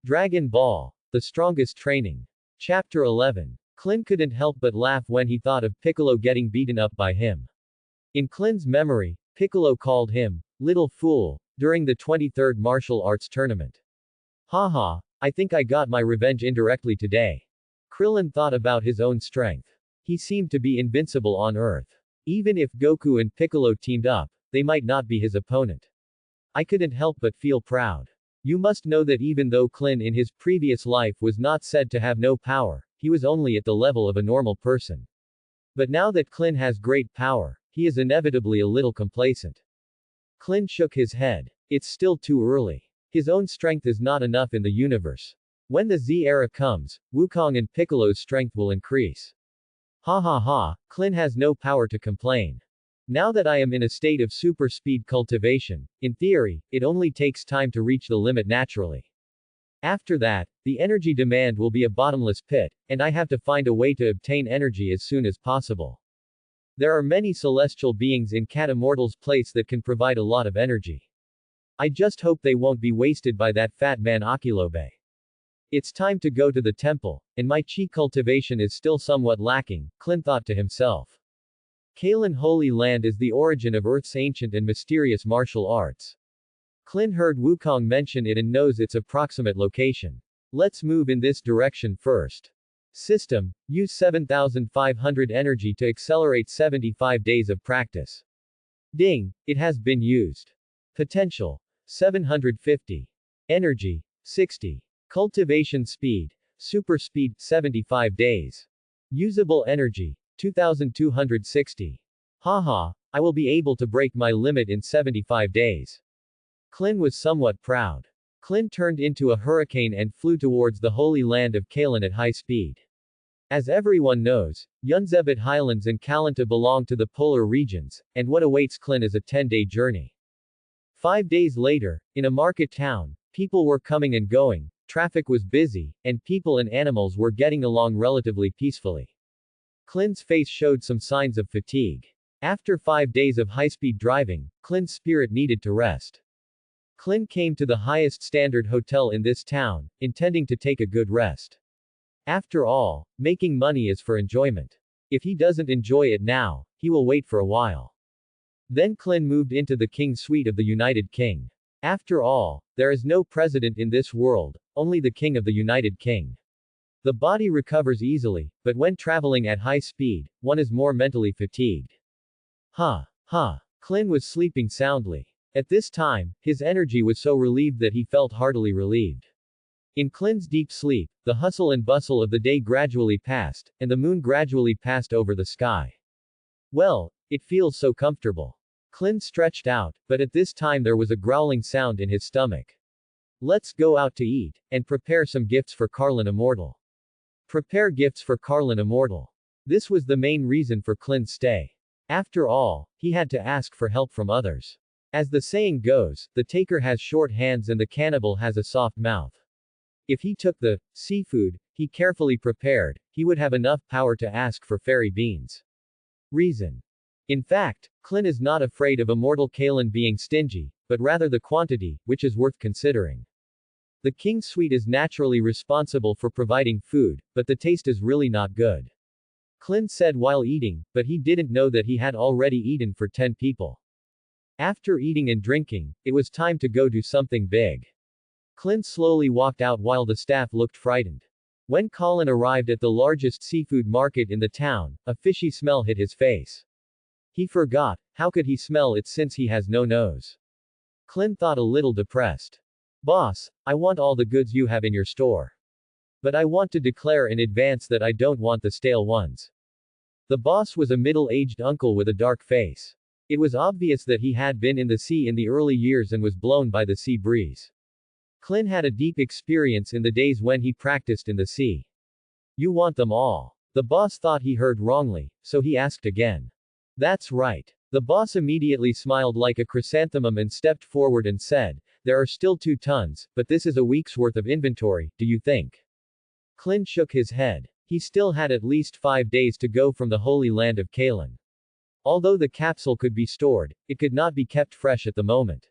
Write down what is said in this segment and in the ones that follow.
Dragon Ball. The Strongest Training. Chapter 11. Clint couldn't help but laugh when he thought of Piccolo getting beaten up by him. In Clint's memory, Piccolo called him, "little fool," during the 23rd martial arts tournament. Haha, I think I got my revenge indirectly today. Krillin thought about his own strength. He seemed to be invincible on Earth. Even if Goku and Piccolo teamed up, they might not be his opponent. I couldn't help but feel proud. You must know that even though Clint in his previous life was not said to have no power, he was only at the level of a normal person. But now that Clint has great power, he is inevitably a little complacent. Clint shook his head. It's still too early. His own strength is not enough in the universe. When the Z era comes, Wukong and Piccolo's strength will increase. Ha ha ha, Clint has no power to complain. Now that I am in a state of super speed cultivation, in theory, it only takes time to reach the limit naturally. After that, the energy demand will be a bottomless pit, and I have to find a way to obtain energy as soon as possible. There are many celestial beings in Cat Immortal's place that can provide a lot of energy. I just hope they won't be wasted by that fat man Akilobe. It's time to go to the temple, and my chi cultivation is still somewhat lacking, Clint thought to himself. Kalen Holy Land is the origin of Earth's ancient and mysterious martial arts. Clint heard Wukong mention it and knows its approximate location. Let's move in this direction first. System, use 7500 energy to accelerate 75 days of practice. Ding, it has been used. Potential, 750. Energy, 60. Cultivation speed, super speed, 75 days. Usable energy, 2260. Haha, I will be able to break my limit in 75 days. Clint was somewhat proud. Clint turned into a hurricane and flew towards the holy land of Kalen at high speed. As everyone knows, Yunzebet Highlands and Kalanta belong to the polar regions, and what awaits Clint is a 10-day journey. 5 days later, in a market town, people were coming and going, traffic was busy, and people and animals were getting along relatively peacefully. Clint's face showed some signs of fatigue. After 5 days of high-speed driving, Clint's spirit needed to rest. Clint came to the highest standard hotel in this town, intending to take a good rest. After all, making money is for enjoyment. If he doesn't enjoy it now, he will wait for a while. Then Clint moved into the King's suite of the United King. After all, there is no president in this world, only the King of the United King. The body recovers easily, but when traveling at high speed, one is more mentally fatigued. Clint was sleeping soundly. At this time, his energy was so relieved that he felt heartily relieved. In Clint's deep sleep, the hustle and bustle of the day gradually passed, and the moon gradually passed over the sky. Well, it feels so comfortable. Clint stretched out, but at this time there was a growling sound in his stomach. Let's go out to eat, and prepare some gifts for Carlin Immortal. Prepare gifts for Carlin Immortal. This was the main reason for Clint's stay. After all, he had to ask for help from others. As the saying goes, the taker has short hands and the cannibal has a soft mouth. If he took the seafood he carefully prepared, he would have enough power to ask for fairy beans. Reason. In fact, Clint is not afraid of immortal Kalen being stingy, but rather the quantity, which is worth considering. The King's suite is naturally responsible for providing food, but the taste is really not good. Clint said while eating, but he didn't know that he had already eaten for 10 people. After eating and drinking, it was time to go do something big. Clint slowly walked out while the staff looked frightened. When Colin arrived at the largest seafood market in the town, a fishy smell hit his face. He forgot, how could he smell it since he has no nose? Clint thought a little depressed. Boss, I want all the goods you have in your store. But I want to declare in advance that I don't want the stale ones. The boss was a middle-aged uncle with a dark face. It was obvious that he had been in the sea in the early years and was blown by the sea breeze. Clint had a deep experience in the days when he practiced in the sea. You want them all. The boss thought he heard wrongly, so he asked again. That's right. The boss immediately smiled like a chrysanthemum and stepped forward and said, there are still 2 tons, but this is a week's worth of inventory, do you think? Clint shook his head. He still had at least 5 days to go from the holy land of Kalen. Although the capsule could be stored, it could not be kept fresh at the moment.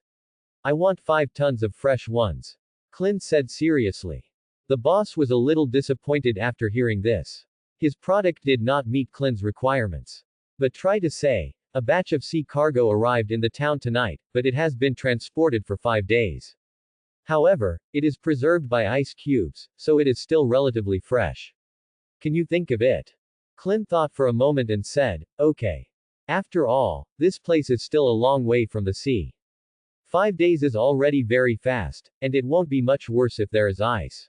I want 5 tons of fresh ones. Clint said seriously. The boss was a little disappointed after hearing this. His product did not meet Clint's requirements. But try to say, a batch of sea cargo arrived in the town tonight, but it has been transported for 5 days. However, it is preserved by ice cubes, so it is still relatively fresh. Can you think of it? Clint thought for a moment and said, okay. After all, this place is still a long way from the sea. 5 days is already very fast, and it won't be much worse if there is ice.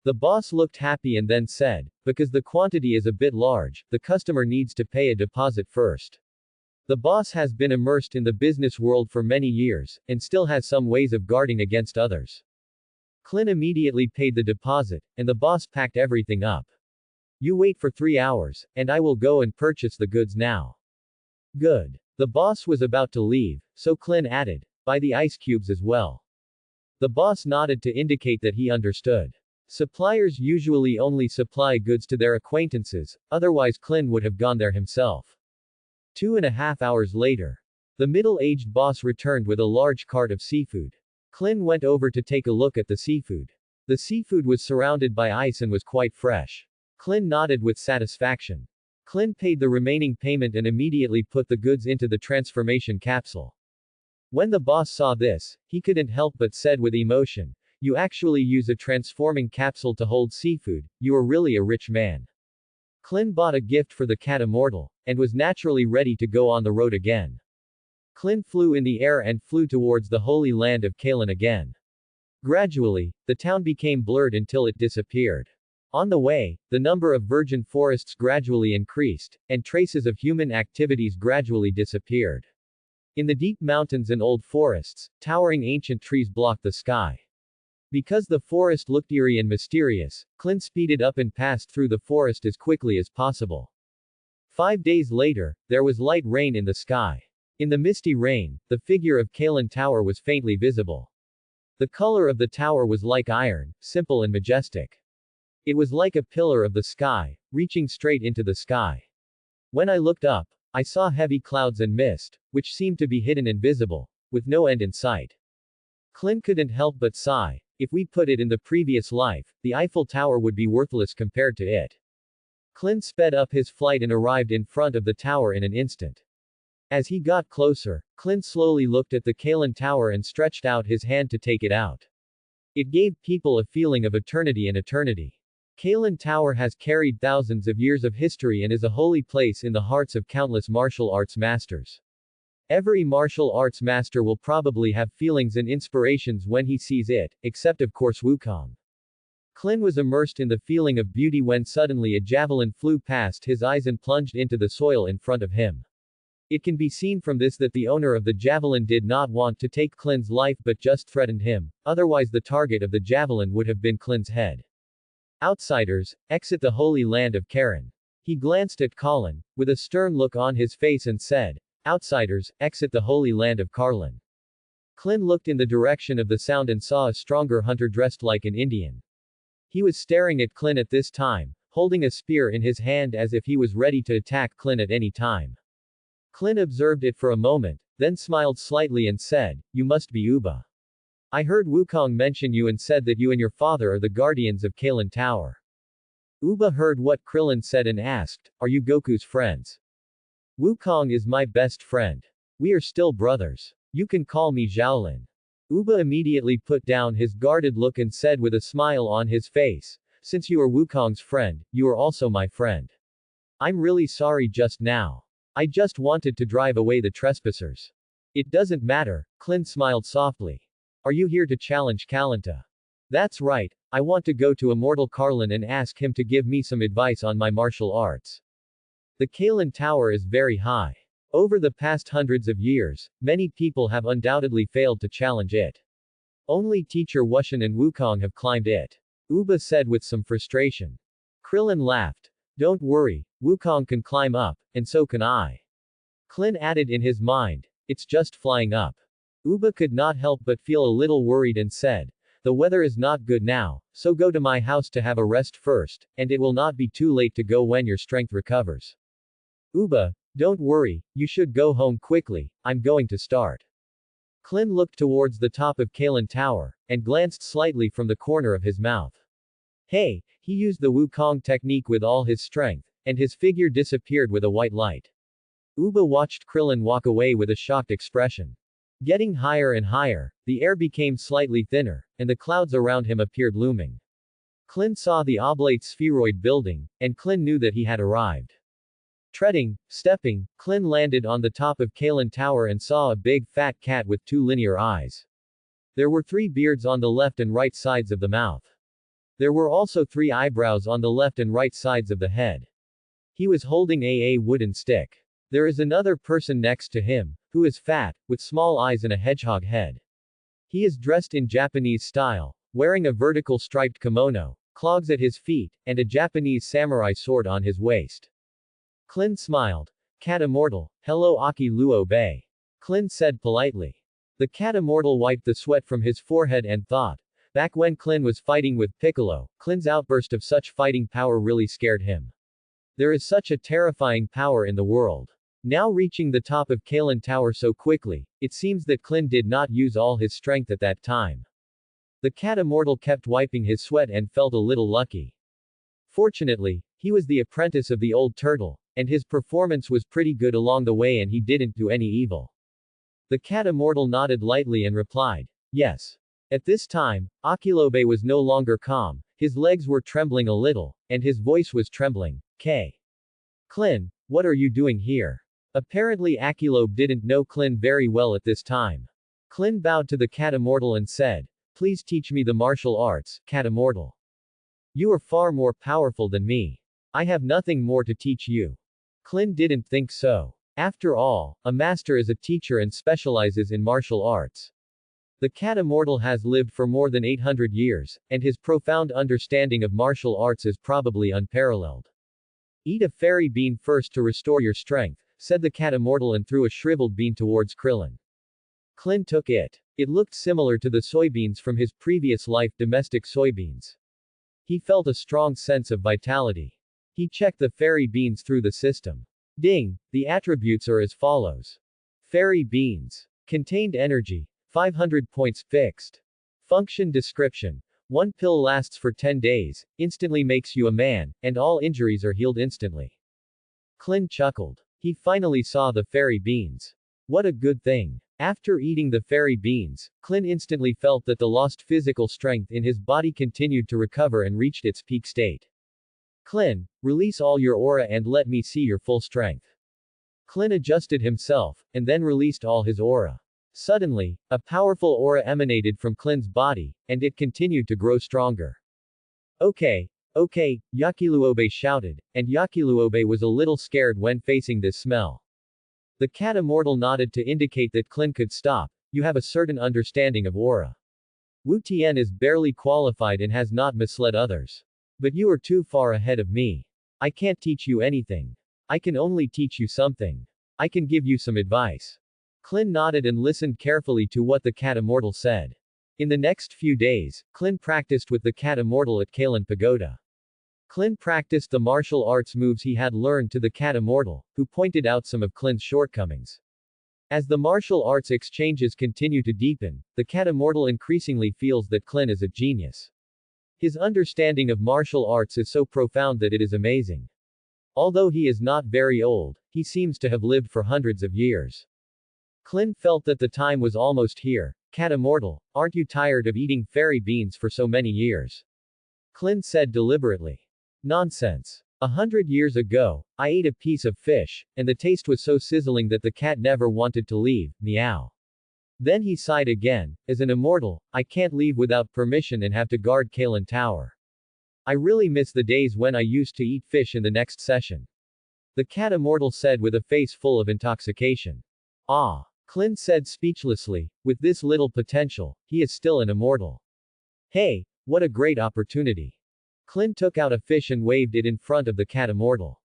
The boss looked happy and then said, because the quantity is a bit large, the customer needs to pay a deposit first. The boss has been immersed in the business world for many years, and still has some ways of guarding against others. Clint immediately paid the deposit, and the boss packed everything up. You wait for 3 hours, and I will go and purchase the goods now. Good. The boss was about to leave, so Clint added, buy the ice cubes as well. The boss nodded to indicate that he understood. Suppliers usually only supply goods to their acquaintances, otherwise Clint would have gone there himself. 2.5 hours later. The middle-aged boss returned with a large cart of seafood. Clint went over to take a look at the seafood. The seafood was surrounded by ice and was quite fresh. Clint nodded with satisfaction. Clint paid the remaining payment and immediately put the goods into the transformation capsule. When the boss saw this, he couldn't help but said with emotion, you actually use a transforming capsule to hold seafood, you are really a rich man. Clint bought a gift for the cat immortal, and was naturally ready to go on the road again. Clint flew in the air and flew towards the holy land of Kalen again. Gradually, the town became blurred until it disappeared. On the way, the number of virgin forests gradually increased, and traces of human activities gradually disappeared. In the deep mountains and old forests, towering ancient trees blocked the sky. Because the forest looked eerie and mysterious, Clint speeded up and passed through the forest as quickly as possible. 5 days later, there was light rain in the sky. In the misty rain, the figure of Kalen Tower was faintly visible. The color of the tower was like iron, simple and majestic. It was like a pillar of the sky, reaching straight into the sky. When I looked up, I saw heavy clouds and mist, which seemed to be hidden and visible, with no end in sight. Clint couldn't help but sigh. If we put it in the previous life, the Eiffel Tower would be worthless compared to it. Clint sped up his flight and arrived in front of the tower in an instant. As he got closer, Clint slowly looked at the Kalen Tower and stretched out his hand to take it out. It gave people a feeling of eternity and eternity. Kalen Tower has carried thousands of years of history and is a holy place in the hearts of countless martial arts masters. Every martial arts master will probably have feelings and inspirations when he sees it, except of course Wukong. Clint was immersed in the feeling of beauty when suddenly a javelin flew past his eyes and plunged into the soil in front of him. It can be seen from this that the owner of the javelin did not want to take Clint's life but just threatened him, otherwise the target of the javelin would have been Clint's head. Outsiders, exit the holy land of Karen. He glanced at Colin, with a stern look on his face and said, outsiders, exit the holy land of Karlin. Clint looked in the direction of the sound and saw a stronger hunter dressed like an Indian. He was staring at Clint at this time, holding a spear in his hand as if he was ready to attack Clint at any time. Clint observed it for a moment, then smiled slightly and said, you must be Uba. I heard Wukong mention you and said that you and your father are the guardians of Kalen Tower. Uba heard what Krillin said and asked, are you Goku's friends? Wukong is my best friend. We are still brothers. You can call me Xiaolin. Uba immediately put down his guarded look and said with a smile on his face, since you are Wukong's friend, you are also my friend. I'm really sorry just now. I just wanted to drive away the trespassers. It doesn't matter, Clint smiled softly. Are you here to challenge Kalanta? That's right, I want to go to Immortal Karlin and ask him to give me some advice on my martial arts. The Kalen Tower is very high. Over the past hundreds of years, many people have undoubtedly failed to challenge it. Only teacher Wushan and Wukong have climbed it. Uba said with some frustration. Krillin laughed. Don't worry, Wukong can climb up, and so can I. Clint added in his mind, it's just flying up. Uba could not help but feel a little worried and said, the weather is not good now, so go to my house to have a rest first, and it will not be too late to go when your strength recovers. Uba, don't worry, you should go home quickly, I'm going to start. Clint looked towards the top of Kalen Tower, and glanced slightly from the corner of his mouth. Hey, he used the Wukong technique with all his strength, and his figure disappeared with a white light. Uba watched Krillin walk away with a shocked expression. Getting higher and higher, the air became slightly thinner, and the clouds around him appeared looming. Clint saw the oblate spheroid building, and Clint knew that he had arrived. Stepping, Clint landed on the top of Kalen Tower and saw a big fat cat with 2 linear eyes. There were 3 beards on the left and right sides of the mouth. There were also 3 eyebrows on the left and right sides of the head. He was holding a wooden stick. There is another person next to him, who is fat, with small eyes and a hedgehog head. He is dressed in Japanese style, wearing a vertical striped kimono, clogs at his feet, and a Japanese samurai sword on his waist. Clint smiled. Cat Immortal, hello Aki Luo Bei. Clint said politely. The Cat Immortal wiped the sweat from his forehead and thought. Back when Clint was fighting with Piccolo, Clint's outburst of such fighting power really scared him. There is such a terrifying power in the world. Now reaching the top of Kalen Tower so quickly, it seems that Clint did not use all his strength at that time. The Cat Immortal kept wiping his sweat and felt a little lucky. Fortunately, he was the apprentice of the old turtle, and his performance was pretty good along the way and he didn't do any evil. The Cat Immortal nodded lightly and replied, yes. At this time, Akilobe was no longer calm, his legs were trembling a little, and his voice was trembling. Clint, what are you doing here? Apparently Akilobe didn't know Clint very well at this time. Clint bowed to the Cat Immortal and said, please teach me the martial arts, Cat Immortal. You are far more powerful than me. I have nothing more to teach you. Clint didn't think so. After all, a master is a teacher and specializes in martial arts. The Cat Immortal has lived for more than 800 years, and his profound understanding of martial arts is probably unparalleled. Eat a fairy bean first to restore your strength, said the Cat Immortal and threw a shriveled bean towards Krillin. Clint took it. It looked similar to the soybeans from his previous life, domestic soybeans. He felt a strong sense of vitality. He checked the fairy beans through the system. Ding! The attributes are as follows. Fairy beans. Contained energy. 500 points, fixed. Function description. 1 pill lasts for 10 days, instantly makes you a man, and all injuries are healed instantly. Clint chuckled. He finally saw the fairy beans. What a good thing. After eating the fairy beans, Clint instantly felt that the lost physical strength in his body continued to recover and reached its peak state. Clint, release all your aura and let me see your full strength. Clint adjusted himself, and then released all his aura. Suddenly, a powerful aura emanated from Clint's body, and it continued to grow stronger. Okay, Yakiluobe shouted, and Yakiluobe was a little scared when facing this smell. The Cat Immortal nodded to indicate that Clint could stop. You have a certain understanding of aura. Wu Tian is barely qualified and has not misled others. But you are too far ahead of me. I can't teach you anything. I can only teach you something. I can give you some advice. Clint nodded and listened carefully to what the Cat Immortal said. In the next few days, Clint practiced with the Cat Immortal at Kalen Pagoda. Clint practiced the martial arts moves he had learned to the Cat Immortal, who pointed out some of Clint's shortcomings. As the martial arts exchanges continue to deepen, the Cat Immortal increasingly feels that Clint is a genius. His understanding of martial arts is so profound that it is amazing. Although he is not very old, he seems to have lived for hundreds of years. Clint felt that the time was almost here. Cat Immortal, aren't you tired of eating fairy beans for so many years? Clint said deliberately. Nonsense. 100 years ago, I ate a piece of fish, and the taste was so sizzling that the cat never wanted to leave, meow. Then he sighed again. As an immortal, I can't leave without permission and have to guard Kalen Tower. I really miss the days when I used to eat fish in the next session. The Cat Immortal said with a face full of intoxication. Ah. Clint said speechlessly, with this little potential, he is still an immortal. Hey, what a great opportunity. Clint took out a fish and waved it in front of the Cat Immortal.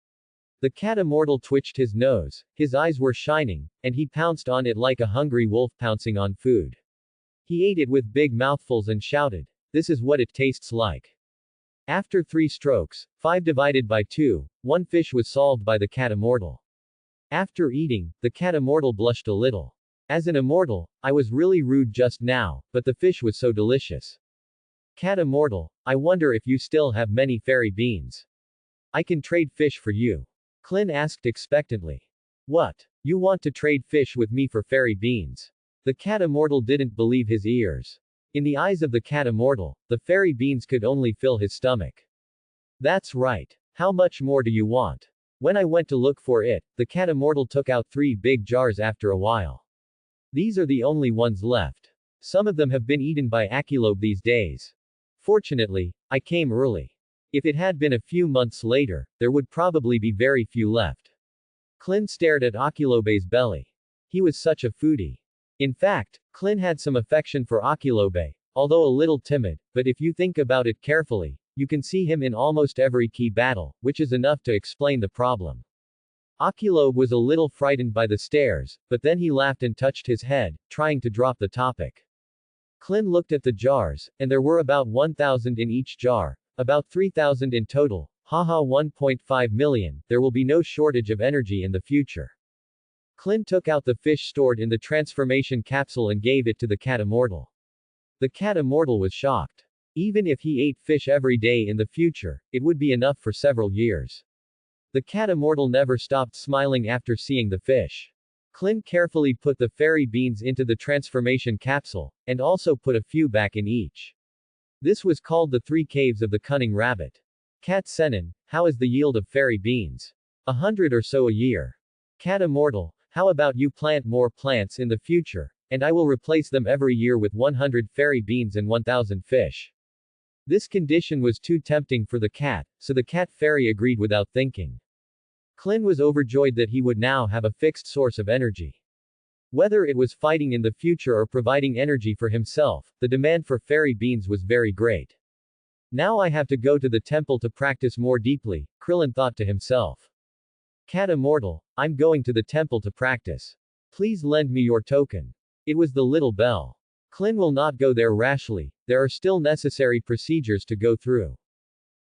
The Cat Immortal twitched his nose, his eyes were shining, and he pounced on it like a hungry wolf pouncing on food. He ate it with big mouthfuls and shouted, this is what it tastes like. After 3 strokes, 5 divided by 2, 1 fish was solved by the Cat Immortal. After eating, the Cat Immortal blushed a little. As an immortal, I was really rude just now, but the fish was so delicious. Cat immortal, I wonder if you still have many fairy beans. I can trade fish for you. Clint asked expectantly. What? You want to trade fish with me for fairy beans? The cat immortal didn't believe his ears. In the eyes of the cat immortal, the fairy beans could only fill his stomach. That's right. How much more do you want? When I went to look for it, the cat immortal took out 3 big jars after a while. These are the only ones left. Some of them have been eaten by Aculobe these days. Fortunately, I came early. If it had been a few months later, there would probably be very few left. Clint stared at Aculobe's belly. He was such a foodie. In fact, Clint had some affection for Aculobe, although a little timid, but if you think about it carefully, you can see him in almost every key battle, which is enough to explain the problem. Aculobe was a little frightened by the stares, but then he laughed and touched his head, trying to drop the topic. Clint looked at the jars, and there were about 1,000 in each jar, about 3,000 in total, haha 1.5 million, there will be no shortage of energy in the future. Clint took out the fish stored in the transformation capsule and gave it to the cat immortal. The cat immortal was shocked. Even if he ate fish every day in the future, it would be enough for several years. The cat immortal never stopped smiling after seeing the fish. Clint carefully put the fairy beans into the transformation capsule, and also put a few back in each. This was called the 3 caves of the cunning rabbit. Cat Senin, how is the yield of fairy beans? 100 or so a year. Cat immortal, how about you plant more plants in the future, and I will replace them every year with 100 fairy beans and 1,000 fish. This condition was too tempting for the cat, so the cat fairy agreed without thinking. Clint was overjoyed that he would now have a fixed source of energy. Whether it was fighting in the future or providing energy for himself, the demand for fairy beans was very great. Now I have to go to the temple to practice more deeply, Krillin thought to himself. Cat immortal, I'm going to the temple to practice. Please lend me your token. It was the little bell. Clint will not go there rashly, there are still necessary procedures to go through.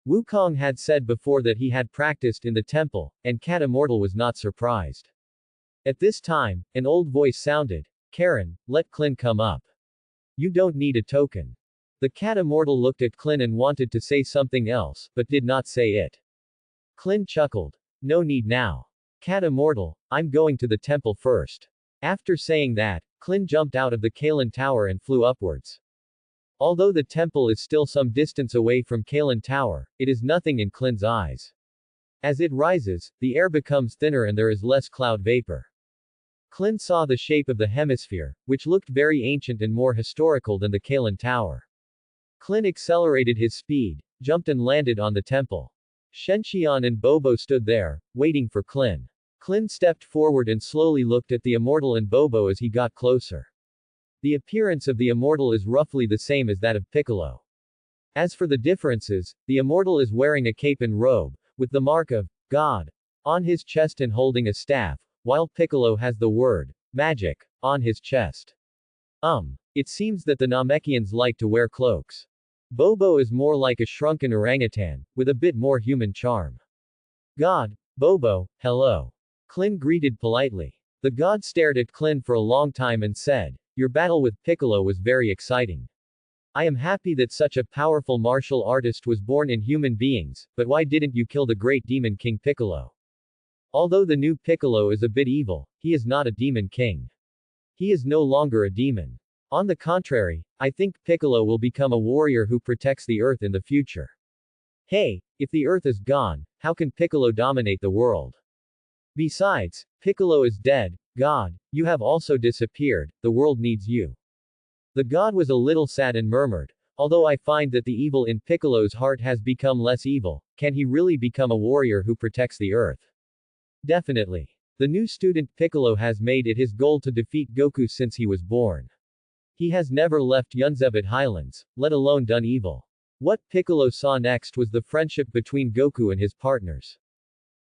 Wukong had said before that he had practiced in the temple, and Cat immortal was not surprised. At this time, an old voice sounded, Karen, let Clint come up. You don't need a token. The cat immortal looked at Clint and wanted to say something else, but did not say it. Clint chuckled. No need now. Cat immortal, I'm going to the temple first. After saying that, Clint jumped out of the Kalen Tower and flew upwards. Although the temple is still some distance away from Kalen Tower, it is nothing in Clint's eyes. As it rises, the air becomes thinner and there is less cloud vapor. Clint saw the shape of the hemisphere, which looked very ancient and more historical than the Kalen Tower. Clint accelerated his speed, jumped and landed on the temple. Shenxian and Bobo stood there, waiting for Clint. Clint stepped forward and slowly looked at the immortal and Bobo as he got closer. The appearance of the immortal is roughly the same as that of Piccolo. As for the differences, the immortal is wearing a cape and robe, with the mark of God on his chest and holding a staff, while Piccolo has the word magic on his chest. It seems that the Namekians like to wear cloaks. Bobo is more like a shrunken orangutan, with a bit more human charm. God, Bobo, hello. Clint greeted politely. The god stared at Clint for a long time and said, your battle with Piccolo was very exciting. I am happy that such a powerful martial artist was born in human beings, but why didn't you kill the great demon king Piccolo? Although the new Piccolo is a bit evil, he is not a demon king. He is no longer a demon. On the contrary, I think Piccolo will become a warrior who protects the earth in the future. Hey, if the earth is gone, how can Piccolo dominate the world? Besides, Piccolo is dead, God, you have also disappeared, the world needs you. The god was a little sad and murmured, although I find that the evil in Piccolo's heart has become less evil, can he really become a warrior who protects the earth? Definitely. The new student Piccolo has made it his goal to defeat Goku since he was born. He has never left Yunzebit Highlands, let alone done evil. What Piccolo saw next was the friendship between Goku and his partners.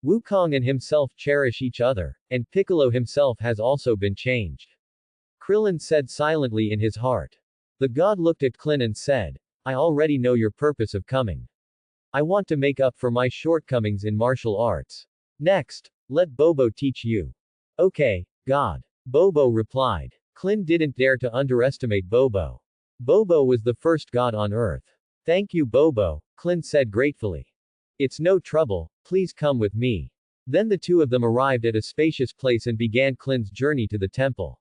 Wukong and himself cherish each other, and Piccolo himself has also been changed. Krillin said silently in his heart. The god looked at Clint and said, I already know your purpose of coming. I want to make up for my shortcomings in martial arts. Next, let Bobo teach you. Okay, God. Bobo replied. Klin didn't dare to underestimate Bobo. Bobo was the first god on Earth. Thank you, Bobo, Klin said gratefully. It's no trouble, please come with me. Then the two of them arrived at a spacious place and began Klin's journey to the temple.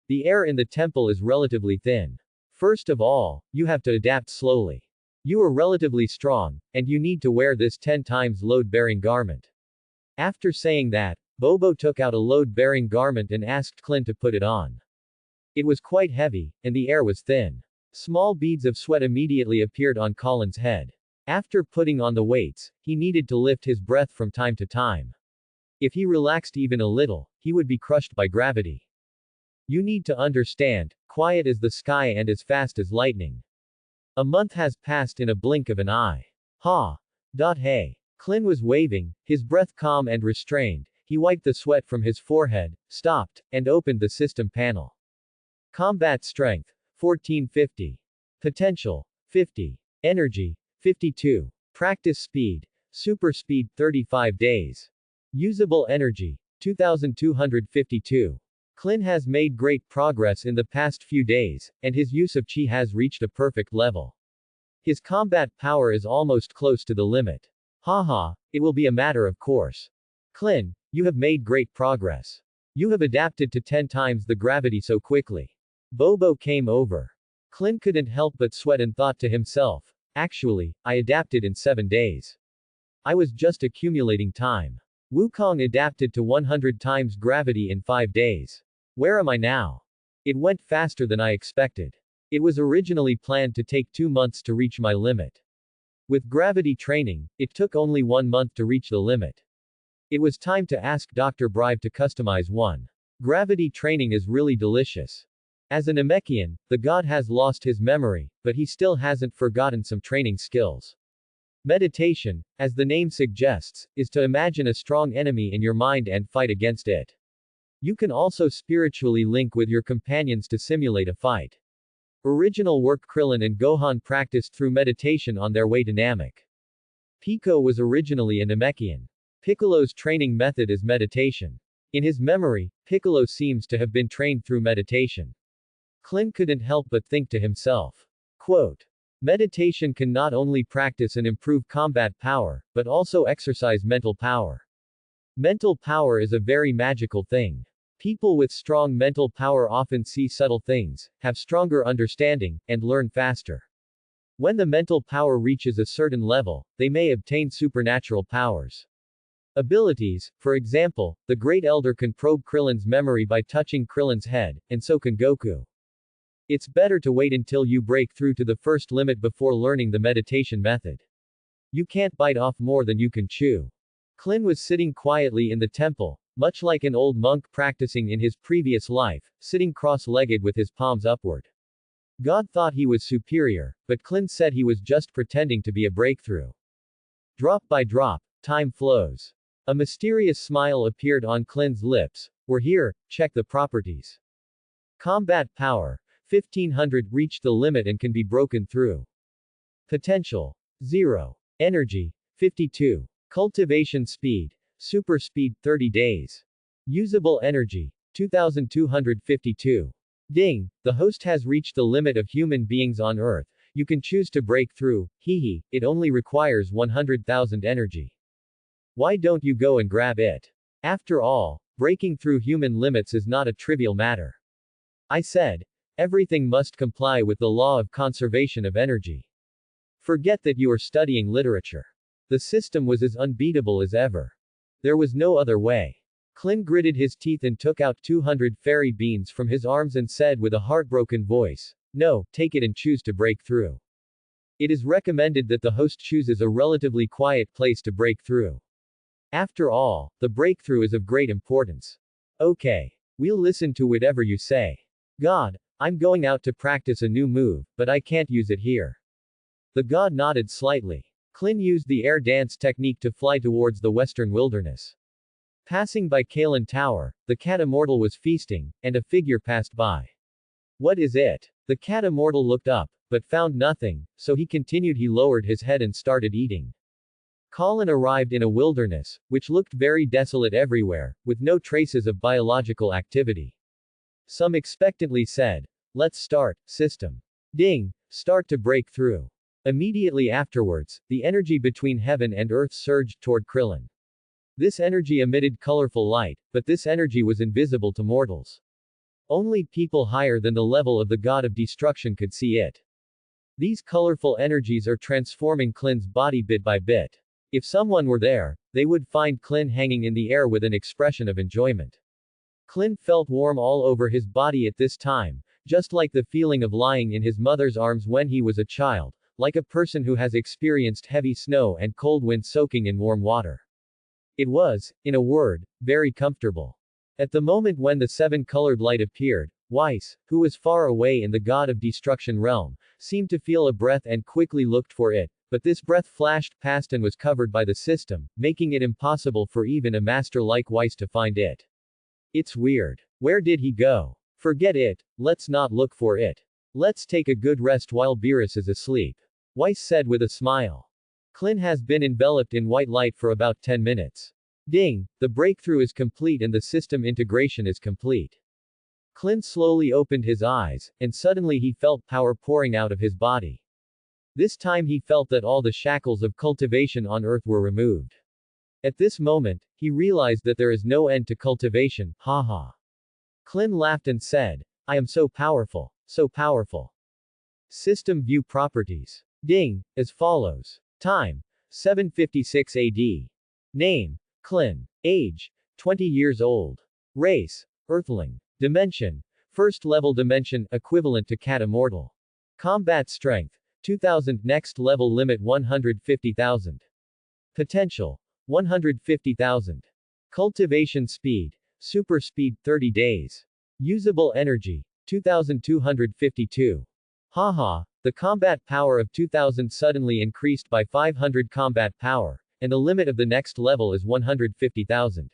The air in the temple is relatively thin. First of all, you have to adapt slowly. You are relatively strong, and you need to wear this 10 times load-bearing garment. After saying that, Bobo took out a load-bearing garment and asked Klin to put it on. It was quite heavy, and the air was thin. Small beads of sweat immediately appeared on Colin's head. After putting on the weights, he needed to lift his breath from time to time. If he relaxed even a little, he would be crushed by gravity. You need to understand, quiet as the sky and as fast as lightning. A month has passed in a blink of an eye. Ha! Hey. Klin was waving, his breath calm and restrained. He wiped the sweat from his forehead, stopped, and opened the system panel. Combat Strength, 1450. Potential, 50. Energy, 52. Practice Speed, Super Speed, 35 days. Usable Energy, 2252. Klin has made great progress in the past few days, and his use of chi has reached a perfect level. His combat power is almost close to the limit. Haha, it will be a matter of course. Klin, you have made great progress. You have adapted to 10 times the gravity so quickly. Bobo came over. Klin couldn't help but sweat and thought to himself, actually, I adapted in 7 days. I was just accumulating time. Wukong adapted to 100 times gravity in 5 days. Where am I now? It went faster than I expected. It was originally planned to take 2 months to reach my limit. With gravity training, it took only 1 month to reach the limit. It was time to ask Dr. Bribe to customize one. Gravity training is really delicious. As an Namekian, the god has lost his memory, but he still hasn't forgotten some training skills. Meditation, as the name suggests, is to imagine a strong enemy in your mind and fight against it. You can also spiritually link with your companions to simulate a fight. Original work Krillin and Gohan practiced through meditation on their way to Namek. Pico was originally a Namekian. Piccolo's training method is meditation. In his memory, Piccolo seems to have been trained through meditation. Klin couldn't help but think to himself. Quote, meditation can not only practice and improve combat power, but also exercise mental power. Mental power is a very magical thing. People with strong mental power often see subtle things, have stronger understanding, and learn faster. When the mental power reaches a certain level, they may obtain supernatural powers. Abilities, for example, the Great Elder can probe Krillin's memory by touching Krillin's head, and so can Goku. It's better to wait until you break through to the first limit before learning the meditation method. You can't bite off more than you can chew. Klin was sitting quietly in the temple, much like an old monk practicing in his previous life, sitting cross-legged with his palms upward. God thought he was superior, but Klin said he was just pretending to be a breakthrough. Drop by drop, time flows. A mysterious smile appeared on Klin's lips. We're here, check the properties. Combat power, 1500, reached the limit and can be broken through. Potential, 0. Energy, 52. Cultivation speed, super speed, 30 days. Usable energy, 2252. Ding, the host has reached the limit of human beings on Earth. You can choose to break through, hehe, it only requires 100,000 energy. Why don't you go and grab it? After all, breaking through human limits is not a trivial matter. I said, everything must comply with the law of conservation of energy. Forget that you are studying literature. The system was as unbeatable as ever. There was no other way. Klin gritted his teeth and took out 200 fairy beans from his arms and said with a heartbroken voice, no, take it and choose to break through. It is recommended that the host chooses a relatively quiet place to break through. After all, the breakthrough is of great importance. Okay. We'll listen to whatever you say. God, I'm going out to practice a new move, but I can't use it here. The god nodded slightly. Klin used the air dance technique to fly towards the western wilderness. Passing by Kalen Tower, the cat immortal was feasting, and a figure passed by. What is it? The cat immortal looked up, but found nothing, so he continued. He lowered his head and started eating. Colin arrived in a wilderness, which looked very desolate everywhere, with no traces of biological activity. Some expectantly said, "Let's start, system." Ding! Start to break through. Immediately afterwards, the energy between heaven and earth surged toward Krillin. This energy emitted colorful light, but this energy was invisible to mortals. Only people higher than the level of the god of destruction could see it. These colorful energies are transforming Klin's body bit by bit. If someone were there, they would find Klin hanging in the air with an expression of enjoyment. Klin felt warm all over his body at this time, just like the feeling of lying in his mother's arms when he was a child, like a person who has experienced heavy snow and cold wind soaking in warm water. It was, in a word, very comfortable. At the moment when the seven-colored light appeared, Weiss, who was far away in the god of destruction realm, seemed to feel a breath and quickly looked for it, but this breath flashed past and was covered by the system, making it impossible for even a master like Weiss to find it. It's weird. Where did he go? Forget it, let's not look for it. Let's take a good rest while Beerus is asleep. Weiss said with a smile. Klin has been enveloped in white light for about 10 minutes. Ding! The breakthrough is complete and the system integration is complete. Klin slowly opened his eyes, and suddenly he felt power pouring out of his body. This time he felt that all the shackles of cultivation on earth were removed. At this moment, he realized that there is no end to cultivation, haha. Klin laughed and said, I am so powerful, so powerful. System view properties. Ding, as follows. Time, 756 AD. Name, Klin. Age, 20 years old. Race, Earthling. Dimension, first level dimension, equivalent to Cat Immortal. Combat strength, 2000, next level limit 150,000. Potential, 150,000. Cultivation speed, super speed, 30 days. Usable energy, 2252. Haha, the combat power of 2000 suddenly increased by 500 combat power, and the limit of the next level is 150,000.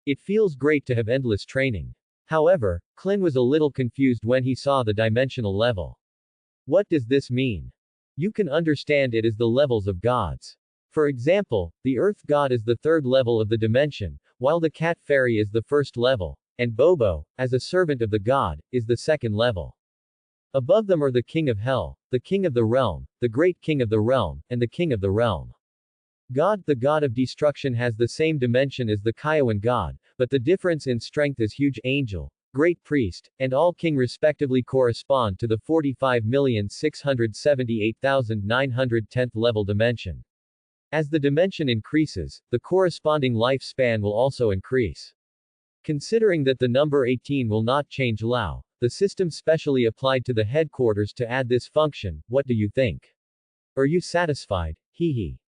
It feels great to have endless training. However, Klin was a little confused when he saw the dimensional level. What does this mean? You can understand it as the levels of gods. For example, the Earth God is the third level of the dimension, while the Cat Fairy is the first level, and Bobo, as a servant of the god, is the second level. Above them are the King of Hell, the King of the Realm, the Great King of the Realm, and the King of the Realm. God, the god of destruction, has the same dimension as the Kiowan god, but the difference in strength is huge. Angel, Great Priest, and All King respectively correspond to the 45,678,910th level dimension. As the dimension increases, the corresponding lifespan will also increase. Considering that the number 18 will not change Lao, the system specially applied to the headquarters to add this function, what do you think? Are you satisfied? Hehe.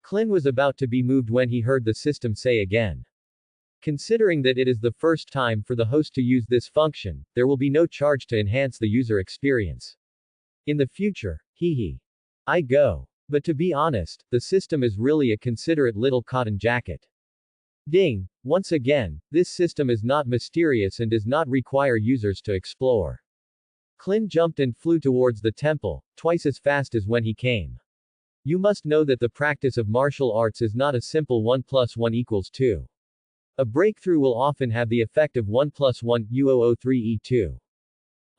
Klin was about to be moved when he heard the system say again. Considering that it is the first time for the host to use this function, there will be no charge to enhance the user experience. In the future, hehe. I go. But to be honest, the system is really a considerate little cotton jacket. Ding! Once again, this system is not mysterious and does not require users to explore. Klin jumped and flew towards the temple, twice as fast as when he came. You must know that the practice of martial arts is not a simple 1 + 1 = 2. A breakthrough will often have the effect of 1 + 1 = 3e2.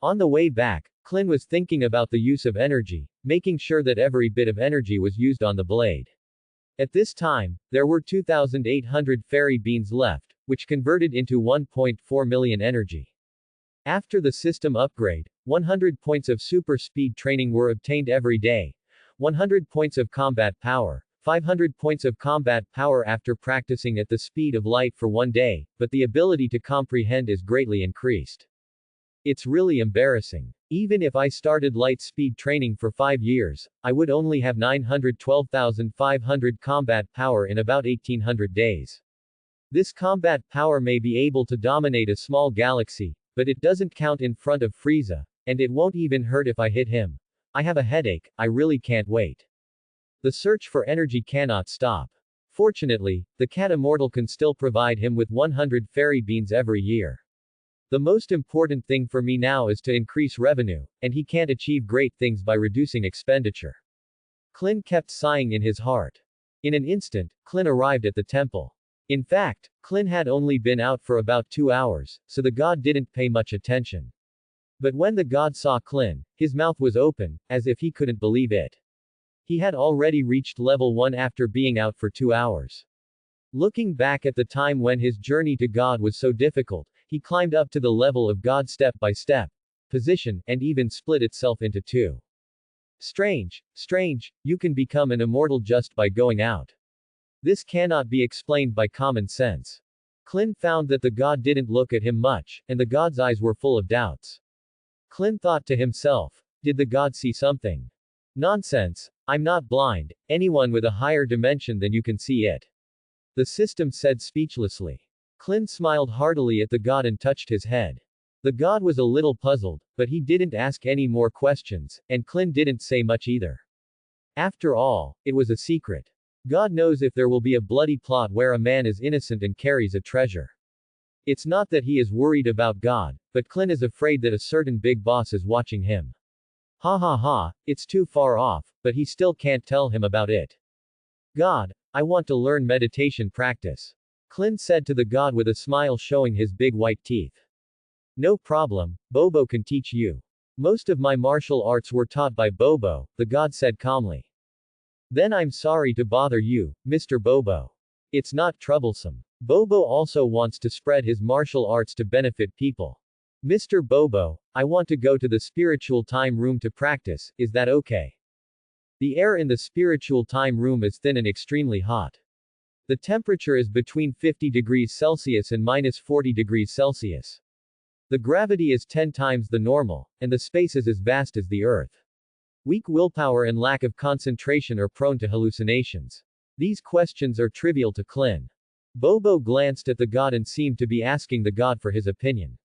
On the way back, Klin was thinking about the use of energy, making sure that every bit of energy was used on the blade. At this time, there were 2,800 fairy beans left, which converted into 1.4 million energy. After the system upgrade, 100 points of super speed training were obtained every day, 100 points of combat power, 500 points of combat power after practicing at the speed of light for 1 day, but the ability to comprehend is greatly increased. It's really embarrassing. Even if I started light speed training for 5 years, I would only have 912,500 combat power in about 1800 days. This combat power may be able to dominate a small galaxy, but it doesn't count in front of Frieza, and it won't even hurt if I hit him. I have a headache, I really can't wait. The search for energy cannot stop. Fortunately, the Cat Immortal can still provide him with 100 fairy beans every year. The most important thing for me now is to increase revenue, and he can't achieve great things by reducing expenditure. Klin kept sighing in his heart. In an instant, Klin arrived at the temple. In fact, Clint had only been out for about 2 hours, so the god didn't pay much attention. But when the god saw Clint, his mouth was open, as if he couldn't believe it. He had already reached level 1 after being out for 2 hours. Looking back at the time when his journey to God was so difficult, he climbed up to the level of God step by step, position, and even split itself into two. Strange, you can become an immortal just by going out. This cannot be explained by common sense. Clint found that the god didn't look at him much, and the god's eyes were full of doubts. Clint thought to himself, did the god see something? Nonsense, I'm not blind, anyone with a higher dimension than you can see it. The system said speechlessly. Clint smiled heartily at the god and touched his head. The god was a little puzzled, but he didn't ask any more questions, and Clint didn't say much either. After all, it was a secret. God knows if there will be a bloody plot where a man is innocent and carries a treasure. It's not that he is worried about God, but Clint is afraid that a certain big boss is watching him. Ha ha ha, it's too far off, but he still can't tell him about it. God, I want to learn meditation practice. Clint said to the god with a smile showing his big white teeth. No problem, Bobo can teach you. Most of my martial arts were taught by Bobo, the god said calmly. Then I'm sorry to bother you, Mr. Bobo. It's not troublesome. Bobo also wants to spread his martial arts to benefit people. Mr. Bobo, I want to go to the spiritual time room to practice, is that okay? The air in the spiritual time room is thin and extremely hot. The temperature is between 50 degrees Celsius and minus 40 degrees Celsius. The gravity is 10 times the normal, and the space is as vast as the Earth. Weak willpower and lack of concentration are prone to hallucinations. These questions are trivial to Clint. Bobo glanced at the god and seemed to be asking the god for his opinion.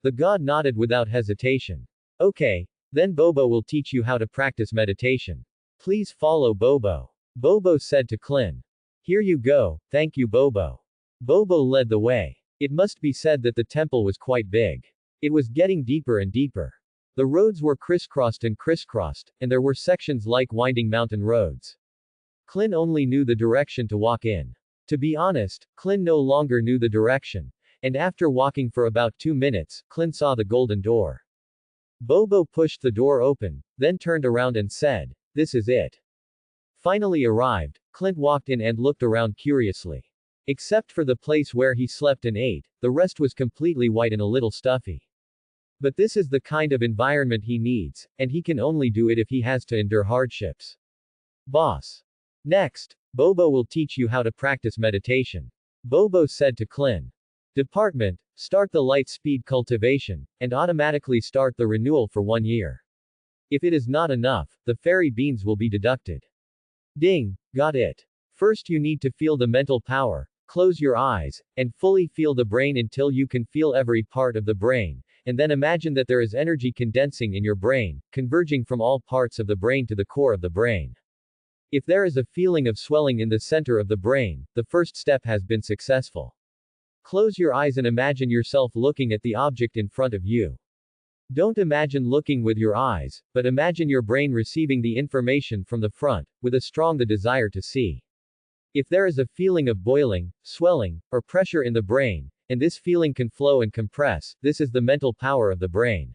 The god nodded without hesitation. Okay, then Bobo will teach you how to practice meditation. Please follow Bobo. Bobo said to Clint. Here you go, thank you Bobo. Bobo led the way. It must be said that the temple was quite big. It was getting deeper and deeper. The roads were crisscrossed, and there were sections like winding mountain roads. Clint only knew the direction to walk in. To be honest, Clint no longer knew the direction, and after walking for about 2 minutes, Clint saw the golden door. Bobo pushed the door open, then turned around and said, "This is it." Finally arrived, Clint walked in and looked around curiously. Except for the place where he slept and ate, the rest was completely white and a little stuffy. But this is the kind of environment he needs, and he can only do it if he has to endure hardships. Boss. Next, Bobo will teach you how to practice meditation. Bobo said to Clint. Department, start the light speed cultivation, and automatically start the renewal for 1 year. If it is not enough, the fairy beans will be deducted. Ding, got it. First you need to feel the mental power, close your eyes, and fully feel the brain until you can feel every part of the brain, and then imagine that there is energy condensing in your brain, converging from all parts of the brain to the core of the brain. If there is a feeling of swelling in the center of the brain, the first step has been successful. Close your eyes and imagine yourself looking at the object in front of you. Don't imagine looking with your eyes, but imagine your brain receiving the information from the front, with a strong desire to see. If there is a feeling of boiling, swelling, or pressure in the brain, and this feeling can flow and compress, this is the mental power of the brain.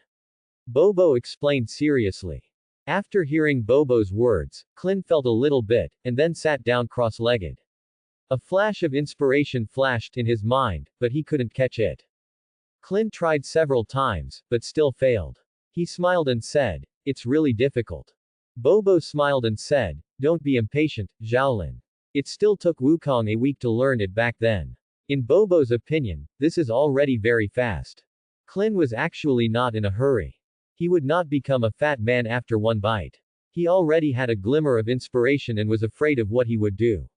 Bobo explained seriously. After hearing Bobo's words, Clint felt a little bit, and then sat down cross-legged. A flash of inspiration flashed in his mind, but he couldn't catch it. Clint tried several times, but still failed. He smiled and said, "It's really difficult." Bobo smiled and said, "Don't be impatient, Xiaolin. It still took Wukong a week to learn it back then. In Bobo's opinion, this is already very fast." Clint was actually not in a hurry. He would not become a fat man after one bite. He already had a glimmer of inspiration and was afraid of what he would do.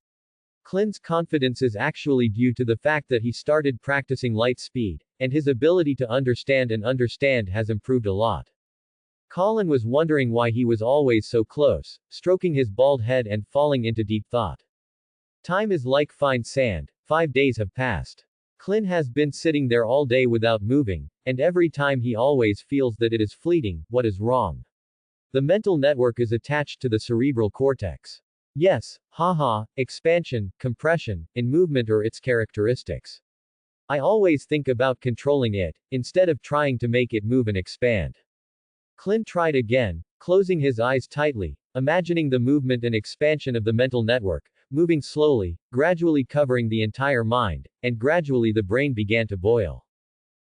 Clint's confidence is actually due to the fact that he started practicing light speed, and his ability to understand has improved a lot. Colin was wondering why he was always so close, stroking his bald head and falling into deep thought. Time is like fine sand, 5 days have passed. Clint has been sitting there all day without moving, and every time he always feels that it is fleeting. What is wrong? The mental network is attached to the cerebral cortex. Yes, haha, expansion, compression, and movement are its characteristics. I always think about controlling it, instead of trying to make it move and expand. Clint tried again, closing his eyes tightly, imagining the movement and expansion of the mental network, moving slowly, gradually covering the entire mind, and gradually the brain began to boil.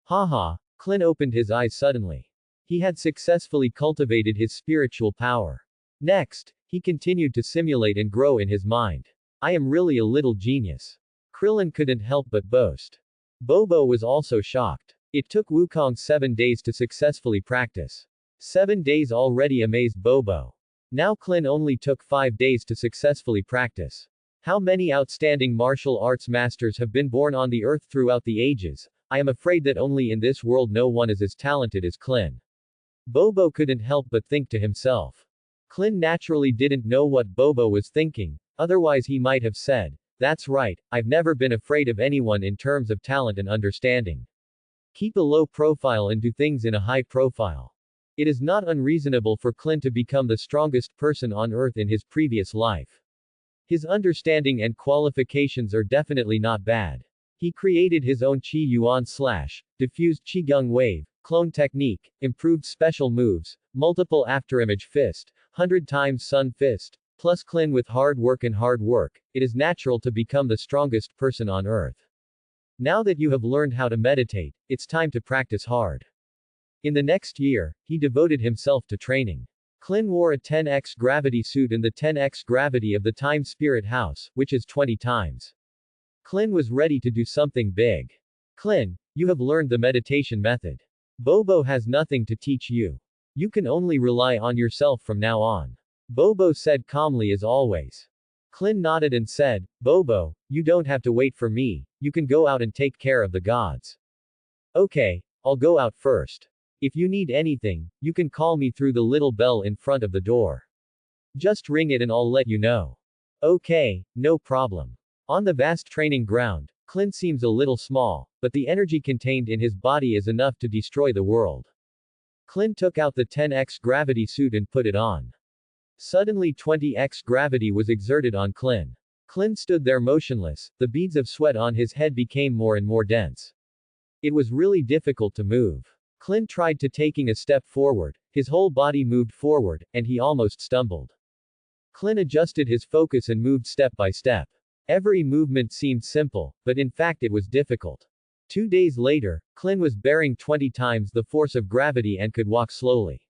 Haha, Clint opened his eyes suddenly. He had successfully cultivated his spiritual power. Next, he continued to simulate and grow in his mind. I am really a little genius. Krillin couldn't help but boast. Bobo was also shocked. It took Wukong 7 days to successfully practice. 7 days already amazed Bobo. Now Clint only took 5 days to successfully practice. How many outstanding martial arts masters have been born on the earth throughout the ages? I am afraid that only in this world no one is as talented as Clint. Bobo couldn't help but think to himself. Clint naturally didn't know what Bobo was thinking, otherwise he might have said, "That's right, I've never been afraid of anyone in terms of talent and understanding. Keep a low profile and do things in a high profile." It is not unreasonable for Clint to become the strongest person on earth in his previous life. His understanding and qualifications are definitely not bad. He created his own Qi Yuan slash, diffused Qigong wave, clone technique, improved special moves, multiple afterimage fist, 100 times sun fist, plus Clint with hard work, it is natural to become the strongest person on earth. Now that you have learned how to meditate, it's time to practice hard. In the next year, he devoted himself to training. Clint wore a 10x gravity suit in the 10x gravity of the Time Spirit House, which is 20 times. Clint was ready to do something big. Clint, you have learned the meditation method. Bobo has nothing to teach you. You can only rely on yourself from now on. Bobo said calmly as always. Clint nodded and said, "Bobo, you don't have to wait for me, you can go out and take care of the gods." "Okay, I'll go out first. If you need anything, you can call me through the little bell in front of the door. Just ring it and I'll let you know." "Okay, no problem." On the vast training ground, Clint seems a little small, but the energy contained in his body is enough to destroy the world. Clint took out the 10x gravity suit and put it on. Suddenly 20x gravity was exerted on Clint. Clint stood there motionless, the beads of sweat on his head became more and more dense. It was really difficult to move. Clint tried to taking a step forward, his whole body moved forward, and he almost stumbled. Clint adjusted his focus and moved step by step. Every movement seemed simple, but in fact it was difficult. 2 days later, Clint was bearing 20 times the force of gravity and could walk slowly.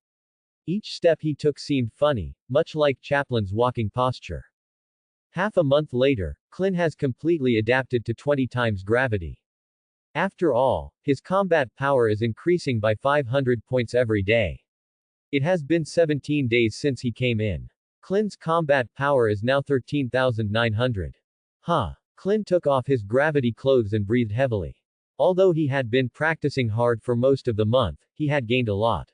Each step he took seemed funny, much like Chaplin's walking posture. Half a month later, Clint has completely adapted to 20 times gravity. After all, his combat power is increasing by 500 points every day. It has been 17 days since he came in. Clint's combat power is now 13,900. Clint took off his gravity clothes and breathed heavily. Although he had been practicing hard for most of the month, he had gained a lot.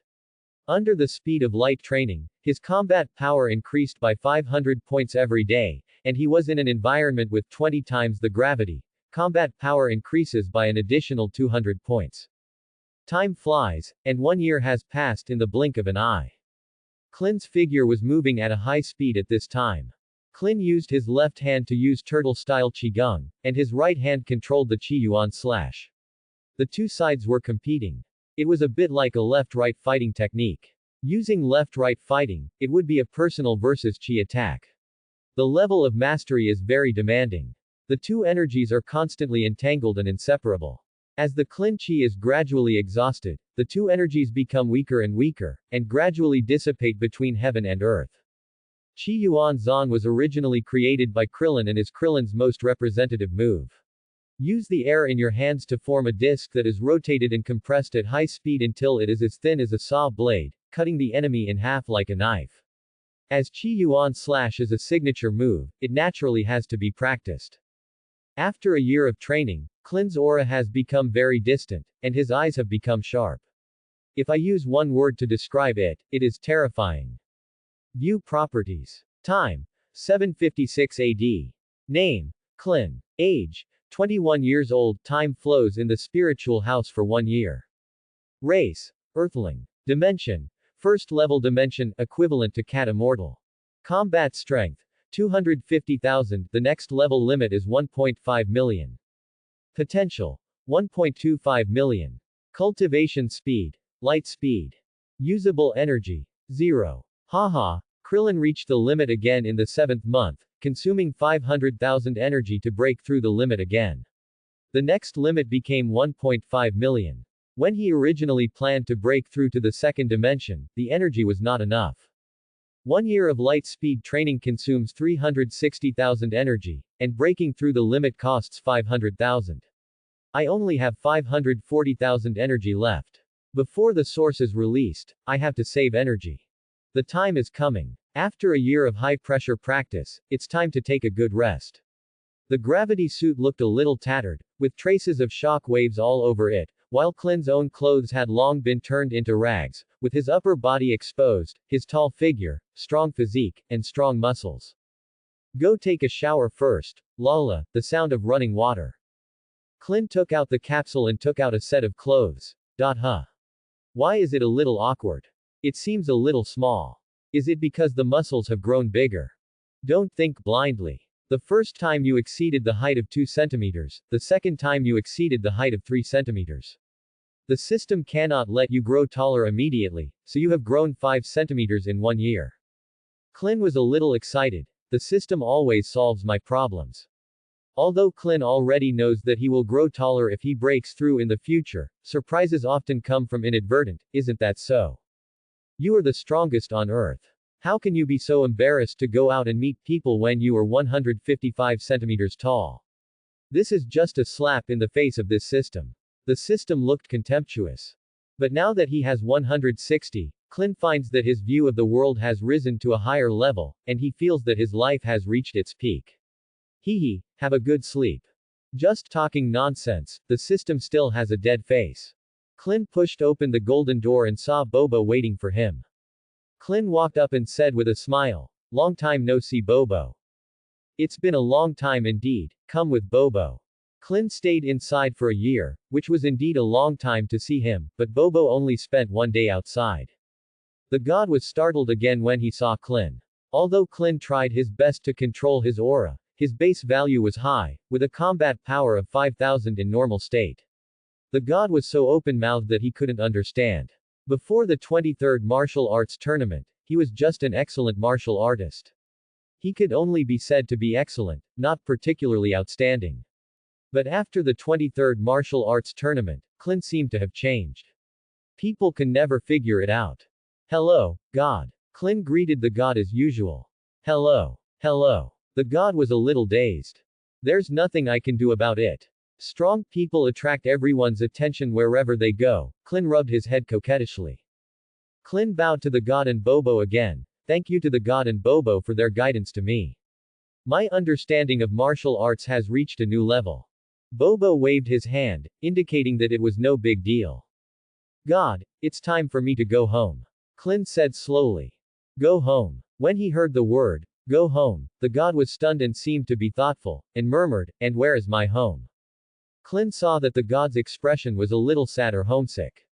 Under the speed of light training, his combat power increased by 500 points every day, and he was in an environment with 20 times the gravity. Combat power increases by an additional 200 points. Time flies, and 1 year has passed in the blink of an eye. Clint's figure was moving at a high speed at this time. Clint used his left hand to use turtle-style Qigong, and his right hand controlled the Qi Yuan slash. The two sides were competing. It was a bit like a left-right fighting technique. Using left-right fighting, it would be a personal versus Qi attack. The level of mastery is very demanding. The two energies are constantly entangled and inseparable. As the Clint Qi is gradually exhausted, the two energies become weaker and weaker, and gradually dissipate between heaven and earth. Qi Yuan Zhan was originally created by Krillin and is Krillin's most representative move. Use the air in your hands to form a disc that is rotated and compressed at high speed until it is as thin as a saw blade, cutting the enemy in half like a knife. As Qi Yuan slash is a signature move, it naturally has to be practiced. After a year of training, Clint's aura has become very distant, and his eyes have become sharp. If I use one word to describe it, it is terrifying. View properties. Time: 756 AD. Name: Clint. Age: 21 years old. Time flows in the spiritual house for 1 year. Race: Earthling. Dimension: first level dimension, equivalent to cat immortal. Combat strength: 250,000. The next level limit is 1.5 million. Potential. 1.25 million. Cultivation speed. Light speed. Usable energy. 0. Haha. Krillin reached the limit again in the 7th month, consuming 500,000 energy to break through the limit again. The next limit became 1.5 million. When he originally planned to break through to the second dimension, the energy was not enough. 1 year of light speed training consumes 360,000 energy, and breaking through the limit costs 500,000. I only have 540,000 energy left. Before the source is released, I have to save energy. The time is coming. After a year of high-pressure practice, it's time to take a good rest. The gravity suit looked a little tattered, with traces of shock waves all over it, while Klin's own clothes had long been turned into rags, with his upper body exposed, his tall figure, strong physique, and strong muscles. Go take a shower first. Lala, the sound of running water. Klin took out the capsule and took out a set of clothes. Huh. Why is it a little awkward? It seems a little small. Is it because the muscles have grown bigger? Don't think blindly. The first time you exceeded the height of 2 centimeters, the second time you exceeded the height of 3 centimeters. The system cannot let you grow taller immediately, so you have grown 5 centimeters in 1 year. Klin was a little excited. The system always solves my problems. Although Klin already knows that he will grow taller if he breaks through in the future, surprises often come from inadvertent, isn't that so? You are the strongest on Earth. How can you be so embarrassed to go out and meet people when you are 155 centimeters tall? This is just a slap in the face of this system. The system looked contemptuous. But now that he has 160, Klin finds that his view of the world has risen to a higher level, and he feels that his life has reached its peak. Hee, have a good sleep. Just talking nonsense, the system still has a dead face. Klin pushed open the golden door and saw Bobo waiting for him. Klin walked up and said with a smile, "Long time no see, Bobo." It's been a long time indeed, come with Bobo. Klin stayed inside for a year, which was indeed a long time to see him, but Bobo only spent 1 day outside. The god was startled again when he saw Klin. Although Klin tried his best to control his aura, his base value was high, with a combat power of 5,000 in normal state. The god was so open-mouthed that he couldn't understand. Before the 23rd martial arts tournament, he was just an excellent martial artist. He could only be said to be excellent, not particularly outstanding. But after the 23rd martial arts tournament, Klin seemed to have changed. People can never figure it out. Hello, God. Klin greeted the god as usual. Hello. Hello. The god was a little dazed. There's nothing I can do about it. Strong people attract everyone's attention wherever they go. Klin rubbed his head coquettishly. Klin bowed to the god and Bobo again. Thank you to the god and Bobo for their guidance to me. My understanding of martial arts has reached a new level. Bobo waved his hand, indicating that it was no big deal. God, it's time for me to go home. Klin said slowly. Go home. When he heard the word, go home, the god was stunned and seemed to be thoughtful, and murmured, and where is my home? Klin saw that the god's expression was a little sad or homesick.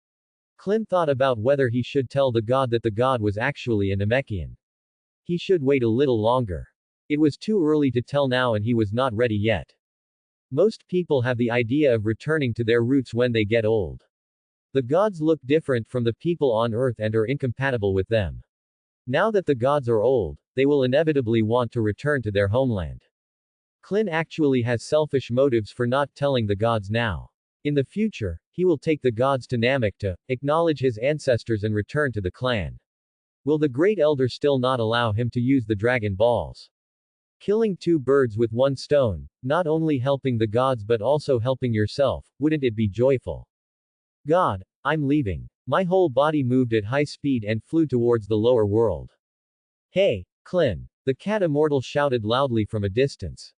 Klin thought about whether he should tell the god that the god was actually a Namekian. He should wait a little longer. It was too early to tell now and he was not ready yet. Most people have the idea of returning to their roots when they get old. The gods look different from the people on Earth and are incompatible with them. Now that the gods are old, they will inevitably want to return to their homeland. Klin actually has selfish motives for not telling the gods now. In the future, he will take the gods to Namek to acknowledge his ancestors and return to the clan. Will the Great Elder still not allow him to use the Dragon Balls? Killing 2 birds with 1 stone, not only helping the gods but also helping yourself, wouldn't it be joyful? God, I'm leaving. My whole body moved at high speed and flew towards the lower world. Hey, Klin! The cat immortal shouted loudly from a distance.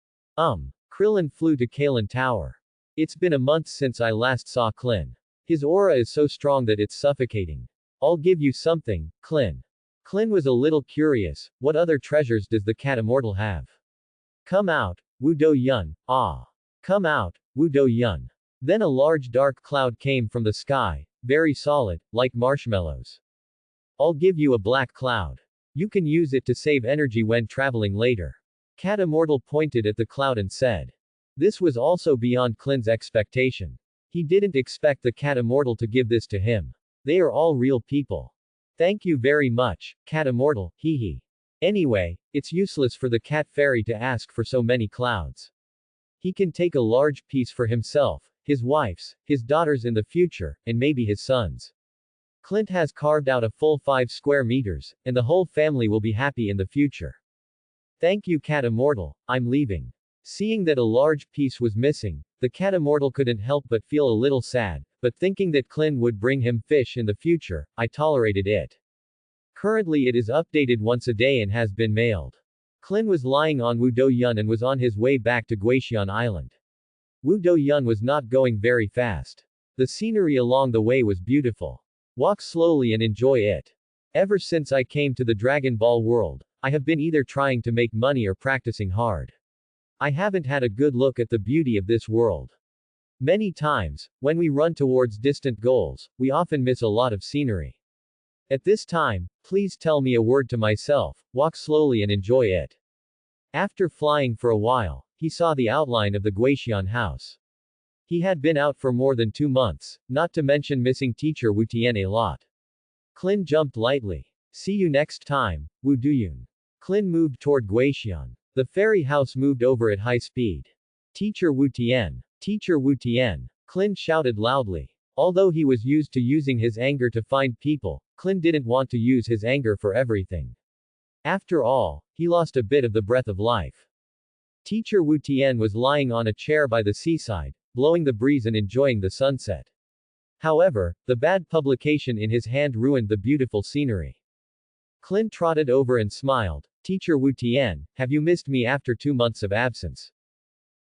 Krillin flew to Kalen Tower. It's been a month since I last saw Klin. His aura is so strong that it's suffocating. I'll give you something, Klin. Klin was a little curious, what other treasures does the cat immortal have? Come out, Wu Do Yun, ah. Come out, Wu Do Yun. Then a large dark cloud came from the sky, very solid, like marshmallows. I'll give you a black cloud. You can use it to save energy when traveling later. Cat Immortal pointed at the cloud and said. This was also beyond Clint's expectation. He didn't expect the Cat Immortal to give this to him. They are all real people. Thank you very much, Cat Immortal, hee hee. Anyway, it's useless for the Cat Fairy to ask for so many clouds. He can take a large piece for himself, his wife's, his daughters in the future, and maybe his sons. Clint has carved out a full 5 square meters, and the whole family will be happy in the future. Thank you, Cat Immortal, I'm leaving. Seeing that a large piece was missing, the Cat Immortal couldn't help but feel a little sad, but thinking that Clint would bring him fish in the future, I tolerated it. Currently it is updated once a day and has been mailed. Clint was lying on Wu Do Yun and was on his way back to Guixian Island. Wu Do Yun was not going very fast. The scenery along the way was beautiful. Walk slowly and enjoy it. Ever since I came to the Dragon Ball world, I have been either trying to make money or practicing hard. I haven't had a good look at the beauty of this world. Many times, when we run towards distant goals, we often miss a lot of scenery. At this time, please tell me a word to myself, walk slowly and enjoy it. After flying for a while, he saw the outline of the Guixian house. He had been out for more than 2 months, not to mention missing teacher Wu Tian a lot. Clint jumped lightly. See you next time, Wu Duyun. Clint moved toward Guixian. The fairy house moved over at high speed. Teacher Wu Tian. Teacher Wu Tian. Clint shouted loudly. Although he was used to using his anger to find people, Clint didn't want to use his anger for everything. After all, he lost a bit of the breath of life. Teacher Wu Tian was lying on a chair by the seaside, blowing the breeze and enjoying the sunset. However, the bad publication in his hand ruined the beautiful scenery. Clint trotted over and smiled. Teacher Wu Tian, have you missed me after 2 months of absence?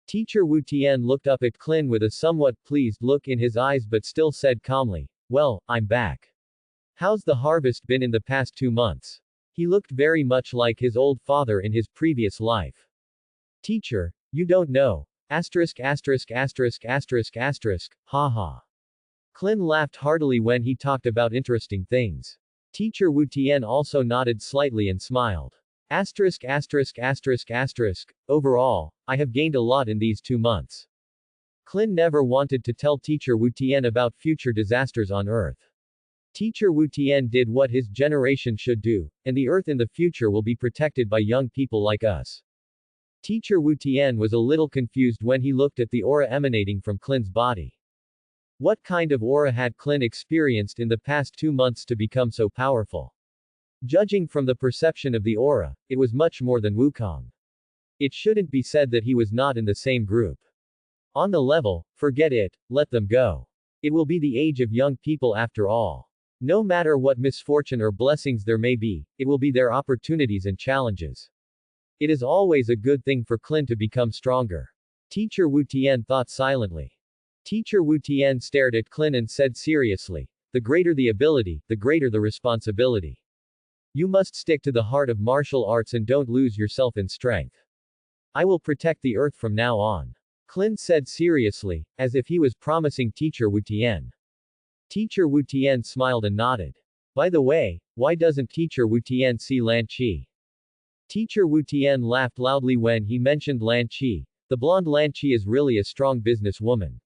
Teacher Wu Tian looked up at Clint with a somewhat pleased look in his eyes but still said calmly, well, I'm back. How's the harvest been in the past 2 months? He looked very much like his old father in his previous life. Teacher, you don't know. Asterisk asterisk asterisk asterisk asterisk, ha ha. Clint laughed heartily when he talked about interesting things. Teacher Wu Tian also nodded slightly and smiled. Asterisk asterisk asterisk asterisk, overall, I have gained a lot in these 2 months. Clint never wanted to tell Teacher Wu Tian about future disasters on Earth. Teacher Wu Tian did what his generation should do, and the Earth in the future will be protected by young people like us. Teacher Wu Tian was a little confused when he looked at the aura emanating from Clint's body. What kind of aura had Clint experienced in the past 2 months to become so powerful? Judging from the perception of the aura, it was much more than Wukong. It shouldn't be said that he was not in the same group. On the level, forget it, let them go. It will be the age of young people after all. No matter what misfortune or blessings there may be, it will be their opportunities and challenges. It is always a good thing for Clint to become stronger. Teacher Wu Tian thought silently. Teacher Wu Tian stared at Clint and said seriously, the greater the ability, the greater the responsibility. You must stick to the heart of martial arts and don't lose yourself in strength. I will protect the earth from now on. Clint said seriously, as if he was promising Teacher Wu Tian. Teacher Wu Tian smiled and nodded. By the way, why doesn't Teacher Wu Tian see Lan Qi? Teacher Wu Tian laughed loudly when he mentioned Lan Qi. The blonde Lan Qi is really a strong businesswoman.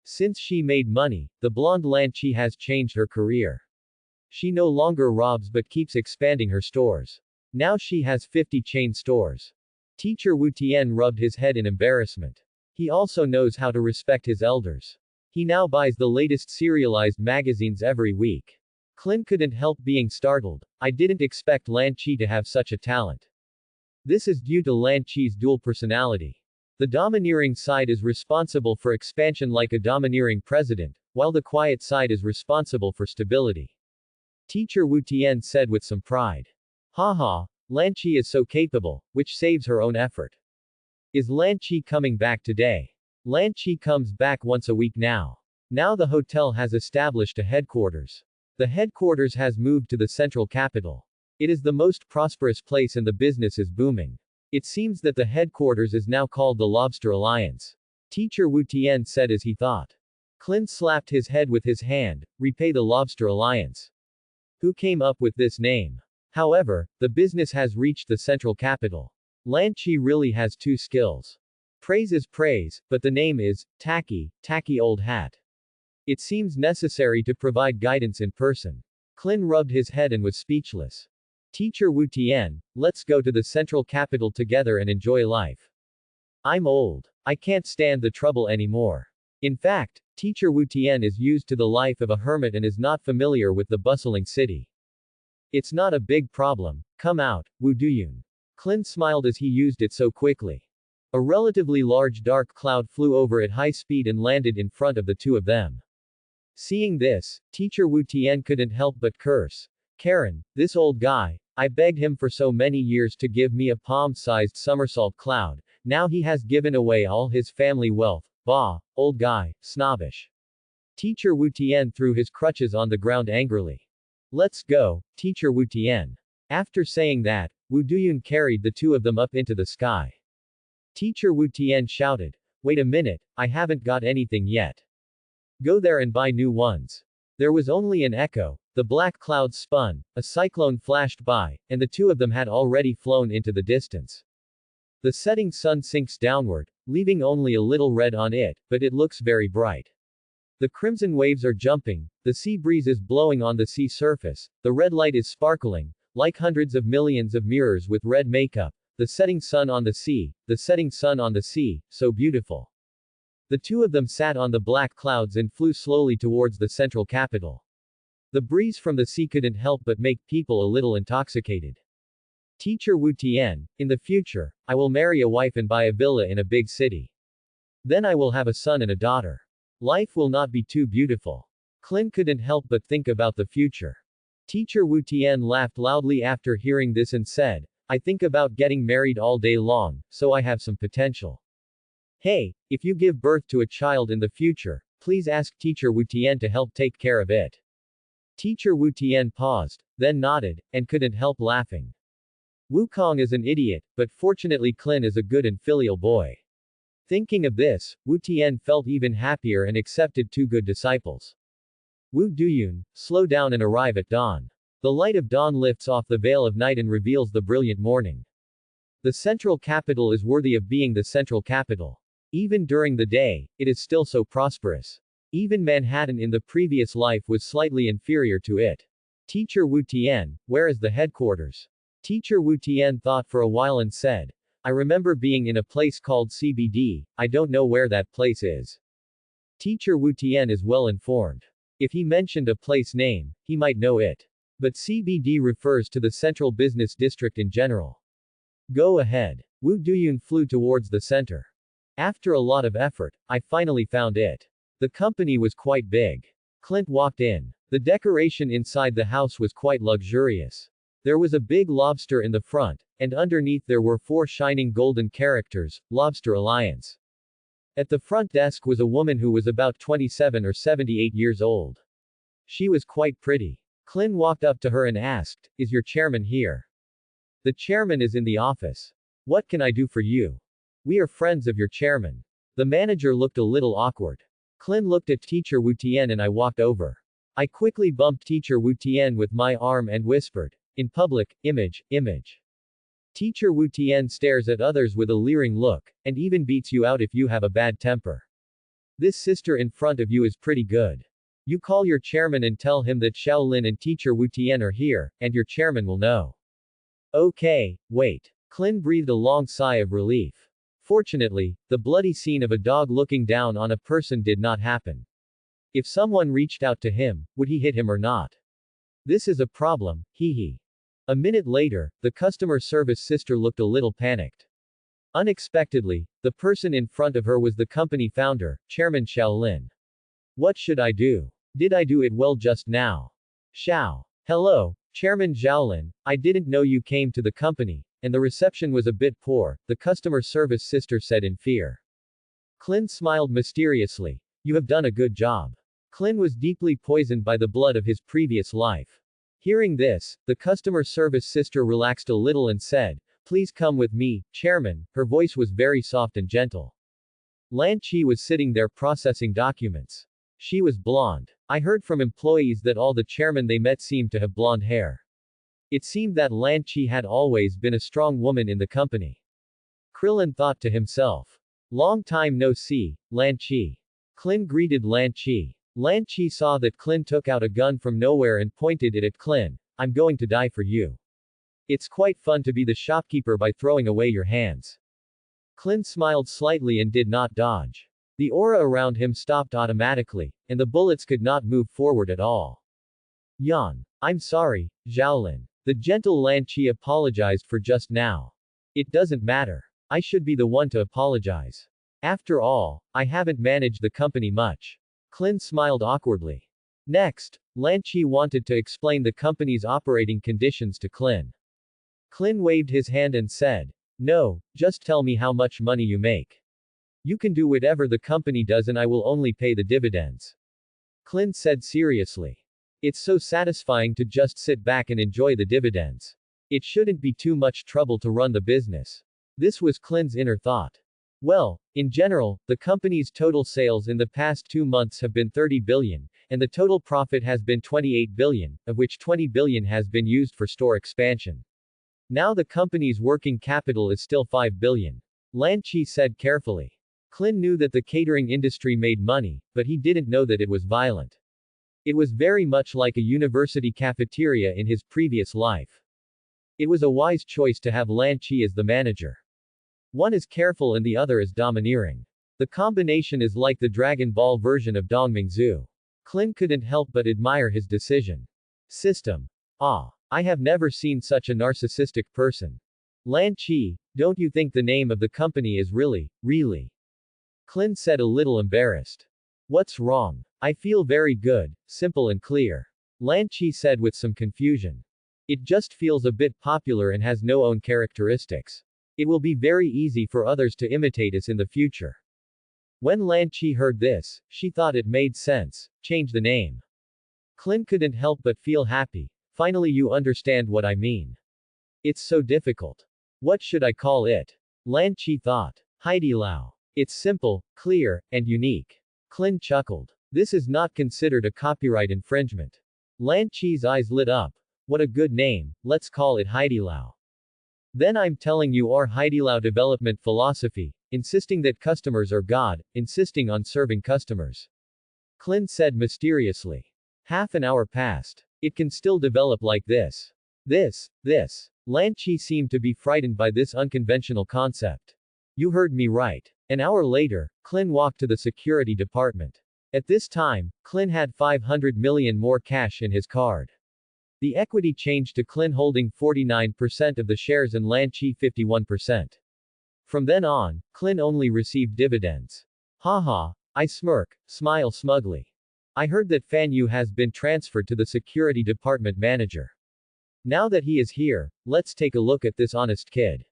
Since she made money, the blonde Lan Qi has changed her career. She no longer robs but keeps expanding her stores. Now she has 50 chain stores. Teacher Wu Tian rubbed his head in embarrassment. He also knows how to respect his elders. He now buys the latest serialized magazines every week. Clint couldn't help being startled. I didn't expect Lan Qi to have such a talent. This is due to Lan Qi's dual personality. The domineering side is responsible for expansion like a domineering president, while the quiet side is responsible for stability. Teacher Wu Tian said with some pride. Haha, Lan Qi is so capable, which saves her own effort. Is Lan Qi coming back today? Lan Qi comes back once a week now. Now the hotel has established a headquarters. The headquarters has moved to the central capital. It is the most prosperous place and the business is booming. It seems that the headquarters is now called the Lobster Alliance. Teacher Wu Tian said as he thought. Clint slapped his head with his hand, repay the Lobster Alliance. Who came up with this name? However, the business has reached the central capital. Lan Chi really has two skills. Praise is praise, but the name is, tacky old hat. It seems necessary to provide guidance in person. Clin rubbed his head and was speechless. Teacher Wu Tian, let's go to the central capital together and enjoy life. I'm old. I can't stand the trouble anymore. In fact, Teacher Wu Tian is used to the life of a hermit and is not familiar with the bustling city. It's not a big problem. Come out, Wu Duyun. Clin smiled as he used it so quickly. A relatively large dark cloud flew over at high speed and landed in front of the two of them. Seeing this, Teacher Wu Tian couldn't help but curse. Karen, this old guy, I begged him for so many years to give me a palm-sized somersault cloud, now he has given away all his family wealth. Bah, old guy, snobbish. Teacher Wu Tian threw his crutches on the ground angrily. Let's go, Teacher Wu Tian. After saying that, Wu Duyun carried the two of them up into the sky. Teacher Wu Tian shouted, wait a minute, I haven't got anything yet. Go there and buy new ones. There was only an echo, the black clouds spun, a cyclone flashed by, and the two of them had already flown into the distance. The setting sun sinks downward, leaving only a little red on it, but it looks very bright. The crimson waves are jumping, the sea breeze is blowing on the sea surface, the red light is sparkling, like hundreds of millions of mirrors with red makeup, the setting sun on the sea, so beautiful. The two of them sat on the black clouds and flew slowly towards the central capital. The breeze from the sea couldn't help but make people a little intoxicated. Teacher Wu Tian, in the future, I will marry a wife and buy a villa in a big city. Then I will have a son and a daughter. Life will not be too beautiful. Clin couldn't help but think about the future. Teacher Wu Tian laughed loudly after hearing this and said, I think about getting married all day long, so I have some potential. Hey, if you give birth to a child in the future, please ask Teacher Wu Tian to help take care of it. Teacher Wu Tian paused, then nodded, and couldn't help laughing. Wukong is an idiot, but fortunately Clin is a good and filial boy. Thinking of this, Wu Tian felt even happier and accepted two good disciples. Wu Duyun, slow down and arrive at dawn. The light of dawn lifts off the veil of night and reveals the brilliant morning. The central capital is worthy of being the central capital. Even during the day, it is still so prosperous. Even Manhattan in the previous life was slightly inferior to it. Teacher Wu Tian, where is the headquarters? Teacher Wu Tian thought for a while and said, I remember being in a place called CBD, I don't know where that place is. Teacher Wu Tian is well informed. If he mentioned a place name, he might know it. But CBD refers to the central business district in general. Go ahead. Wu Duyun flew towards the center. After a lot of effort, I finally found it. The company was quite big. Clint walked in. The decoration inside the house was quite luxurious. There was a big lobster in the front, and underneath there were 4 shining golden characters, Lobster Alliance. At the front desk was a woman who was about 27 or 78 years old. She was quite pretty. Clint walked up to her and asked, is your chairman here? The chairman is in the office. What can I do for you? We are friends of your chairman. The manager looked a little awkward. Clin looked at Teacher Wu Tian and I walked over. I quickly bumped Teacher Wu Tian with my arm and whispered, in public, image. Teacher Wu Tian stares at others with a leering look, and even beats you out if you have a bad temper. This sister in front of you is pretty good. You call your chairman and tell him that Xiao Lin and Teacher Wu Tian are here, and your chairman will know. Okay, wait. Clin breathed a long sigh of relief. Fortunately, the bloody scene of a dog looking down on a person did not happen. If someone reached out to him, would he hit him or not? This is a problem, hee. A minute later, the customer service sister looked a little panicked. Unexpectedly, the person in front of her was the company founder, Chairman Xiao Lin. What should I do? Did I do it well just now? Xiao. Hello, Chairman Xiaolin, I didn't know you came to the company, and the reception was a bit poor, the customer service sister said in fear. Clin smiled mysteriously. You have done a good job. Clin was deeply poisoned by the blood of his previous life. Hearing this, the customer service sister relaxed a little and said, please come with me, Chairman. Her voice was very soft and gentle. Lan Chi was sitting there processing documents. She was blonde. I heard from employees that all the chairmen they met seemed to have blonde hair. It seemed that Lan Chi had always been a strong woman in the company. Krillin thought to himself. Long time no see, Lan Chi. Klin greeted Lan Chi. Lan Chi saw that Klin took out a gun from nowhere and pointed it at Klin. I'm going to die for you. It's quite fun to be the shopkeeper by throwing away your hands. Klin smiled slightly and did not dodge. The aura around him stopped automatically, and the bullets could not move forward at all. Yan. I'm sorry, Xiaolin. The gentle Lan Chi apologized for just now. It doesn't matter. I should be the one to apologize. After all, I haven't managed the company much. Klin smiled awkwardly. Next, Lan Chi wanted to explain the company's operating conditions to Klin. Klin waved his hand and said, no, just tell me how much money you make. You can do whatever the company does and I will only pay the dividends. Klin said seriously. It's so satisfying to just sit back and enjoy the dividends. It shouldn't be too much trouble to run the business. This was Klin's inner thought. Well, in general, the company's total sales in the past 2 months have been 30 billion, and the total profit has been 28 billion, of which 20 billion has been used for store expansion. Now the company's working capital is still 5 billion. Lan Chi said carefully. Klin knew that the catering industry made money, but he didn't know that it was violent. It was very much like a university cafeteria in his previous life. It was a wise choice to have Lan Chi as the manager. One is careful and the other is domineering. The combination is like the Dragon Ball version of Dongmingzu. Klin couldn't help but admire his decision. System. Ah. I have never seen such a narcissistic person. Lan Chi, don't you think the name of the company is really? Klin said a little embarrassed. What's wrong? I feel very good, simple and clear. Lan Chi said with some confusion. It just feels a bit popular and has no own characteristics. It will be very easy for others to imitate us in the future. When Lan Chi heard this, she thought it made sense. Change the name. Klin couldn't help but feel happy. Finally you understand what I mean. It's so difficult. What should I call it? Lan Chi thought. Haidilao. It's simple, clear, and unique. Klin chuckled. This is not considered a copyright infringement. Lan Chi's eyes lit up. What a good name, let's call it Haidilao. Then I'm telling you our Haidilao development philosophy, insisting that customers are God, insisting on serving customers. Klin said mysteriously. Half an hour passed. It can still develop like this. This. Lan Chi seemed to be frightened by this unconventional concept. You heard me right. An hour later, Klin walked to the security department. At this time, Klin had 500 million more cash in his card. The equity changed to Klin holding 49% of the shares and Lan Chi 51%. From then on, Klin only received dividends. Haha, I smile smugly. I heard that Fan Yu has been transferred to the security department manager. Now that he is here, let's take a look at this honest kid.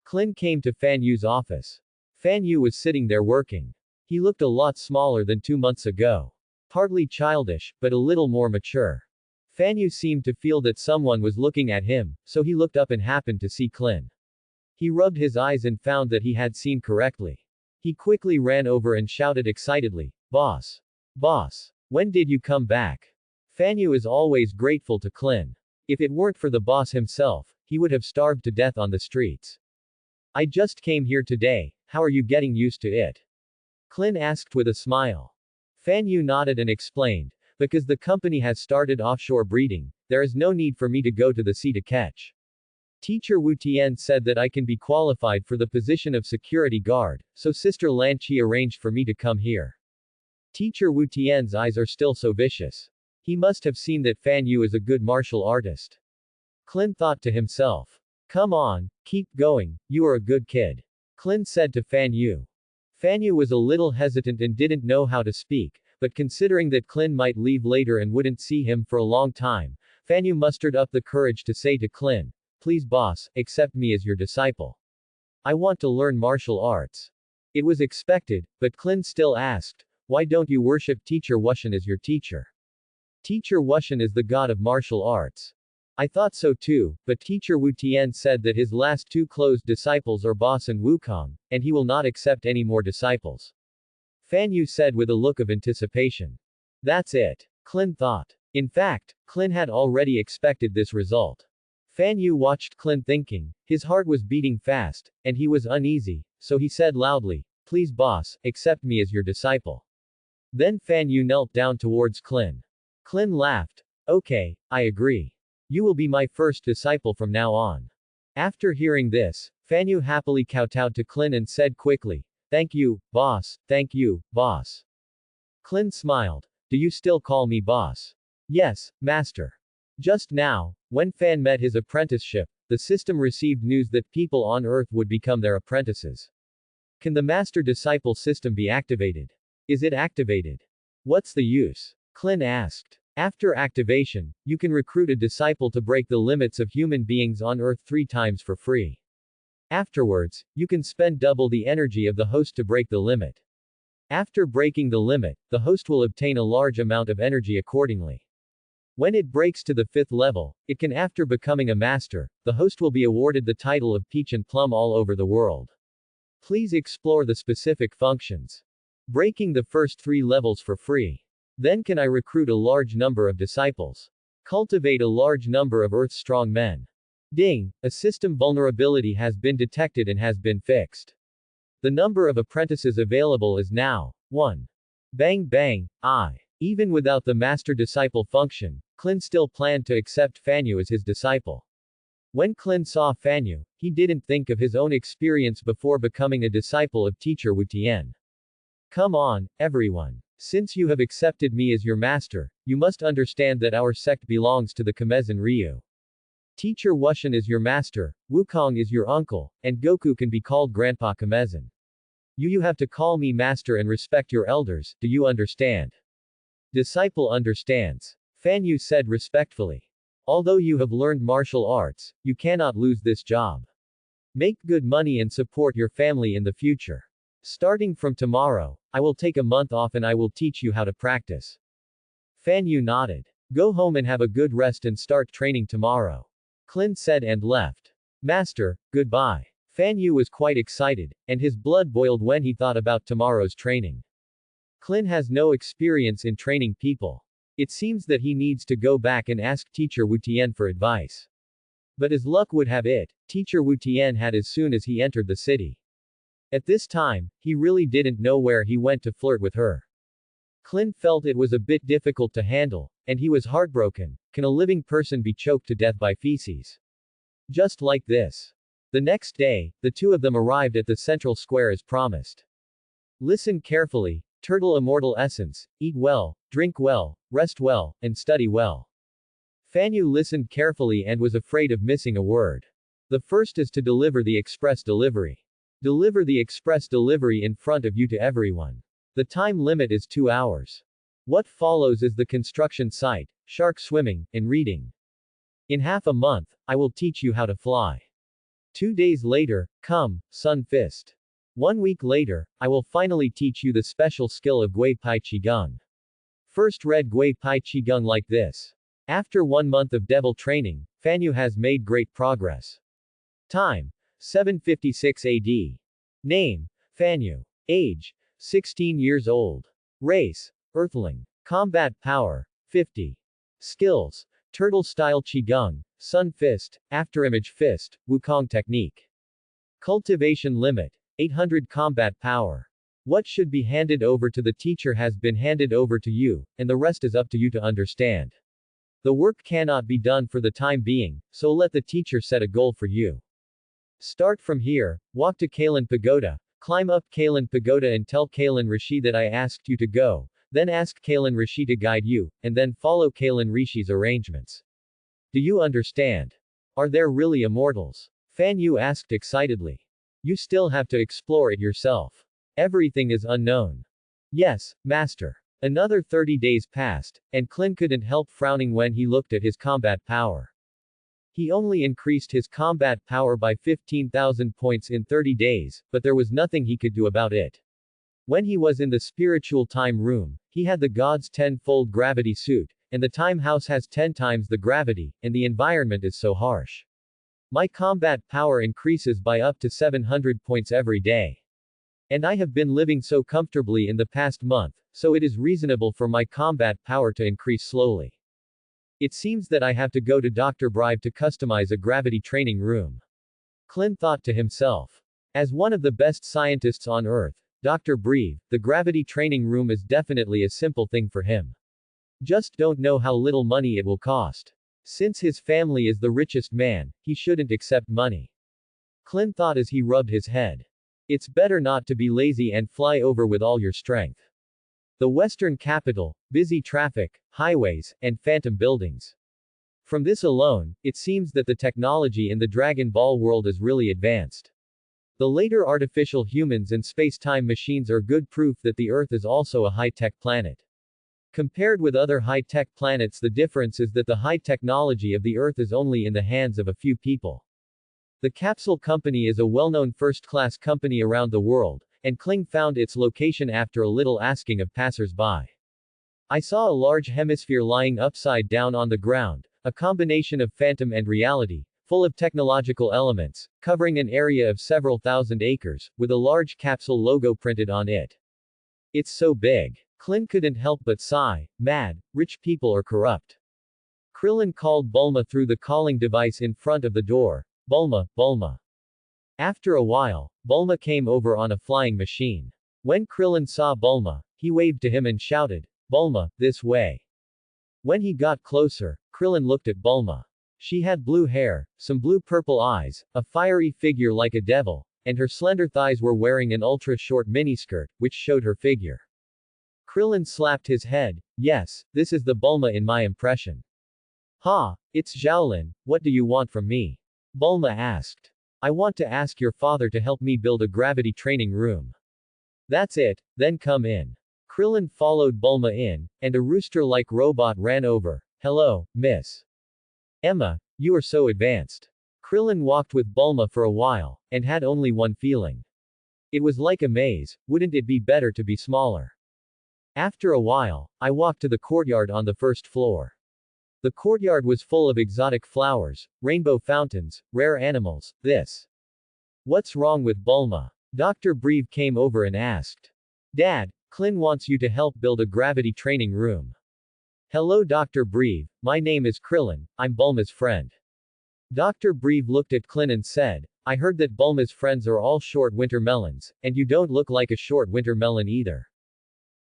Klin came to Fan Yu's office. Fan Yu was sitting there working. He looked a lot smaller than 2 months ago. Partly childish, but a little more mature. Fan Yu seemed to feel that someone was looking at him, so he looked up and happened to see Klin. He rubbed his eyes and found that he had seen correctly. He quickly ran over and shouted excitedly, Boss! Boss! When did you come back? Fan Yu is always grateful to Klin. If it weren't for the boss himself, he would have starved to death on the streets. I just came here today, how are you getting used to it? Klin asked with a smile. Fan Yu nodded and explained, because the company has started offshore breeding, there is no need for me to go to the sea to catch. Teacher Wu Tian said that I can be qualified for the position of security guard, so Sister Lan Chi arranged for me to come here. Teacher Wu Tian's eyes are still so vicious. He must have seen that Fan Yu is a good martial artist. Klin thought to himself. Come on, keep going, you are a good kid. Klin said to Fan Yu. Fan Yu was a little hesitant and didn't know how to speak, but considering that Klin might leave later and wouldn't see him for a long time, Fan Yu mustered up the courage to say to Klin, Please boss, accept me as your disciple. I want to learn martial arts. It was expected, but Klin still asked, Why don't you worship Teacher Wushan as your teacher? Teacher Wushan is the god of martial arts. I thought so too, but Teacher Wu Tian said that his last 2 closed disciples are Boss and Wukong, and he will not accept any more disciples. Fan Yu said with a look of anticipation. That's it. Klin thought. In fact, Klin had already expected this result. Fan Yu watched Clin thinking. His heart was beating fast, and he was uneasy, so he said loudly, "Please boss, accept me as your disciple." Then Fan Yu knelt down towards Clin. Clin laughed. "Okay, I agree. You will be my first disciple from now on." After hearing this, Fan Yu happily kowtowed to Clin and said quickly, "Thank you, boss, thank you, boss." Clin smiled. "Do you still call me boss?" "Yes, master." Just now, when Fan met his apprenticeship, the system received news that people on Earth would become their apprentices. Can the master-disciple system be activated? Is it activated? What's the use? Clin asked. After activation, you can recruit a disciple to break the limits of human beings on Earth 3 times for free. Afterwards, you can spend double the energy of the host to break the limit. After breaking the limit, the host will obtain a large amount of energy accordingly. When it breaks to the 5th level, it can after becoming a master, the host will be awarded the title of Peach and Plum all over the world. Please explore the specific functions. Breaking the first 3 levels for free. Then can I recruit a large number of disciples? Cultivate a large number of Earth's strong men. Ding, a system vulnerability has been detected and has been fixed. The number of apprentices available is now 1. Bang bang, Even without the master-disciple function, Clin still planned to accept Fan Yu as his disciple. When Clin saw Fan Yu, he didn't think of his own experience before becoming a disciple of teacher Wu Tian. "Come on, everyone. Since you have accepted me as your master, you must understand that our sect belongs to the Kamezan Ryu. Teacher Wushan is your master, Wukong is your uncle, and Goku can be called Grandpa Kamezan. You have to call me master and respect your elders, do you understand?" Disciple understands. Fan Yu said respectfully. "Although you have learned martial arts, you cannot lose this job. Make good money and support your family in the future. Starting from tomorrow, I will take a month off and I will teach you how to practice." Fan Yu nodded. "Go home and have a good rest and start training tomorrow." Clin said and left. "Master, goodbye." Fan Yu was quite excited, and his blood boiled when he thought about tomorrow's training. Clin has no experience in training people. It seems that he needs to go back and ask teacher Wu Tian for advice. But as luck would have it, teacher Wu Tian had as soon as he entered the city. At this time, he really didn't know where he went to flirt with her. Clin felt it was a bit difficult to handle, and he was heartbroken. Can a living person be choked to death by feces? Just like this. The next day, the two of them arrived at the central square as promised. Listen carefully, Turtle Immortal Essence, eat well, drink well, rest well, and study well. Fan Yu listened carefully and was afraid of missing a word. The first is to deliver the express delivery. Deliver the express delivery in front of you to everyone. The time limit is 2 hours. What follows is the construction site, shark swimming, and reading. In half a month, I will teach you how to fly. 2 days later, come, Sun Fist. 1 week later, I will finally teach you the special skill of Gui Pai Qigong. First read Gui Pai Qigong like this. After 1 month of devil training, Fan Yu has made great progress. Time: 756 AD. Name: Fan Yu. Age: 16 years old. Race: Earthling. Combat power: 50. Skills: Turtle Style Qigong, Sun Fist, Afterimage Fist, Wukong Technique. Cultivation limit: 800 combat power. What should be handed over to the teacher has been handed over to you, and the rest is up to you to understand. The work cannot be done for the time being, so let the teacher set a goal for you. Start from here, walk to Kailan Pagoda, climb up Kailan Pagoda and tell Kailan Rishi that I asked you to go, then ask Kailan Rishi to guide you, and then follow Kailan Rishi's arrangements. Do you understand? Are there really immortals? Fan Yu asked excitedly. You still have to explore it yourself. Everything is unknown. Yes, master. Another 30 days passed, and Clin couldn't help frowning when he looked at his combat power. He only increased his combat power by 15,000 points in 30 days, but there was nothing he could do about it. When he was in the spiritual time room, he had the god's 10-fold gravity suit, and the time house has 10 times the gravity, and the environment is so harsh. My combat power increases by up to 700 points every day. And I have been living so comfortably in the past month, so it is reasonable for my combat power to increase slowly. It seems that I have to go to Dr. Brive to customize a gravity training room. Clint thought to himself. As one of the best scientists on Earth, Dr. Brieve, the gravity training room is definitely a simple thing for him. Just don't know how little money it will cost. Since his family is the richest man, he shouldn't accept money. Clint thought as he rubbed his head. It's better not to be lazy and fly over with all your strength. The Western capital, busy traffic, highways, and phantom buildings. From this alone, it seems that the technology in the Dragon Ball world is really advanced. The later artificial humans and space-time machines are good proof that the Earth is also a high-tech planet. Compared with other high-tech planets, the difference is that the high technology of the Earth is only in the hands of a few people. The Capsule Company is a well-known first-class company around the world, and Kling found its location after a little asking of passers-by. I saw a large hemisphere lying upside down on the ground, a combination of phantom and reality, full of technological elements, covering an area of several thousand acres, with a large capsule logo printed on it. It's so big. Clint couldn't help but sigh. Mad, rich people are corrupt. Krillin called Bulma through the calling device in front of the door. Bulma, Bulma. After a while, Bulma came over on a flying machine. When Krillin saw Bulma, he waved to him and shouted, Bulma, this way. When he got closer, Krillin looked at Bulma. She had blue hair, some blue-purple eyes, a fiery figure like a devil, and her slender thighs were wearing an ultra-short miniskirt, which showed her figure. Krillin slapped his head. Yes, this is the Bulma in my impression. Ha, it's Xiaolin, what do you want from me? Bulma asked. I want to ask your father to help me build a gravity training room. That's it, then come in. Krillin followed Bulma in, and a rooster-like robot ran over. Hello, miss. Emma, you are so advanced. Krillin walked with Bulma for a while, and had only one feeling. It was like a maze, wouldn't it be better to be smaller? After a while, I walked to the courtyard on the first floor. The courtyard was full of exotic flowers, rainbow fountains, rare animals. What's wrong with Bulma? Dr. Brieve came over and asked. Dad, Clint wants you to help build a gravity training room. Hello Dr. Brieve, my name is Krillin, I'm Bulma's friend. Dr. Brieve looked at Clint and said, I heard that Bulma's friends are all short winter melons, and you don't look like a short winter melon either.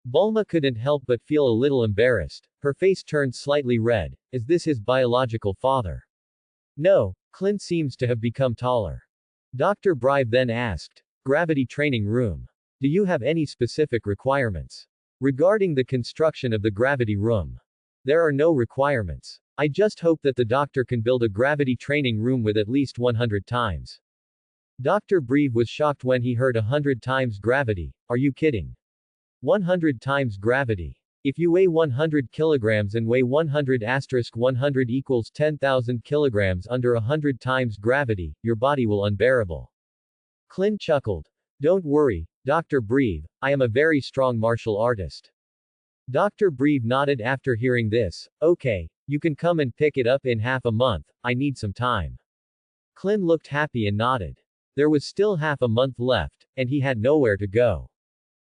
Bulma couldn't help but feel a little embarrassed. Her face turned slightly red. Is this his biological father? No, Clint seems to have become taller. Dr. Brive then asked. Gravity training room. Do you have any specific requirements? Regarding the construction of the gravity room. There are no requirements. I just hope that the doctor can build a gravity training room with at least 100 times. Dr. Brieve was shocked when he heard 100 times gravity. Are you kidding? 100 times gravity. If you weigh 100 kilograms and weigh 100*100 equals 10,000 kilograms under 100 times gravity, your body will unbearable. Clint chuckled. Don't worry, Dr. Brieve, I am a very strong martial artist. Dr. Brieve nodded after hearing this. Okay, you can come and pick it up in half a month, I need some time. Clint looked happy and nodded. There was still half a month left, and he had nowhere to go.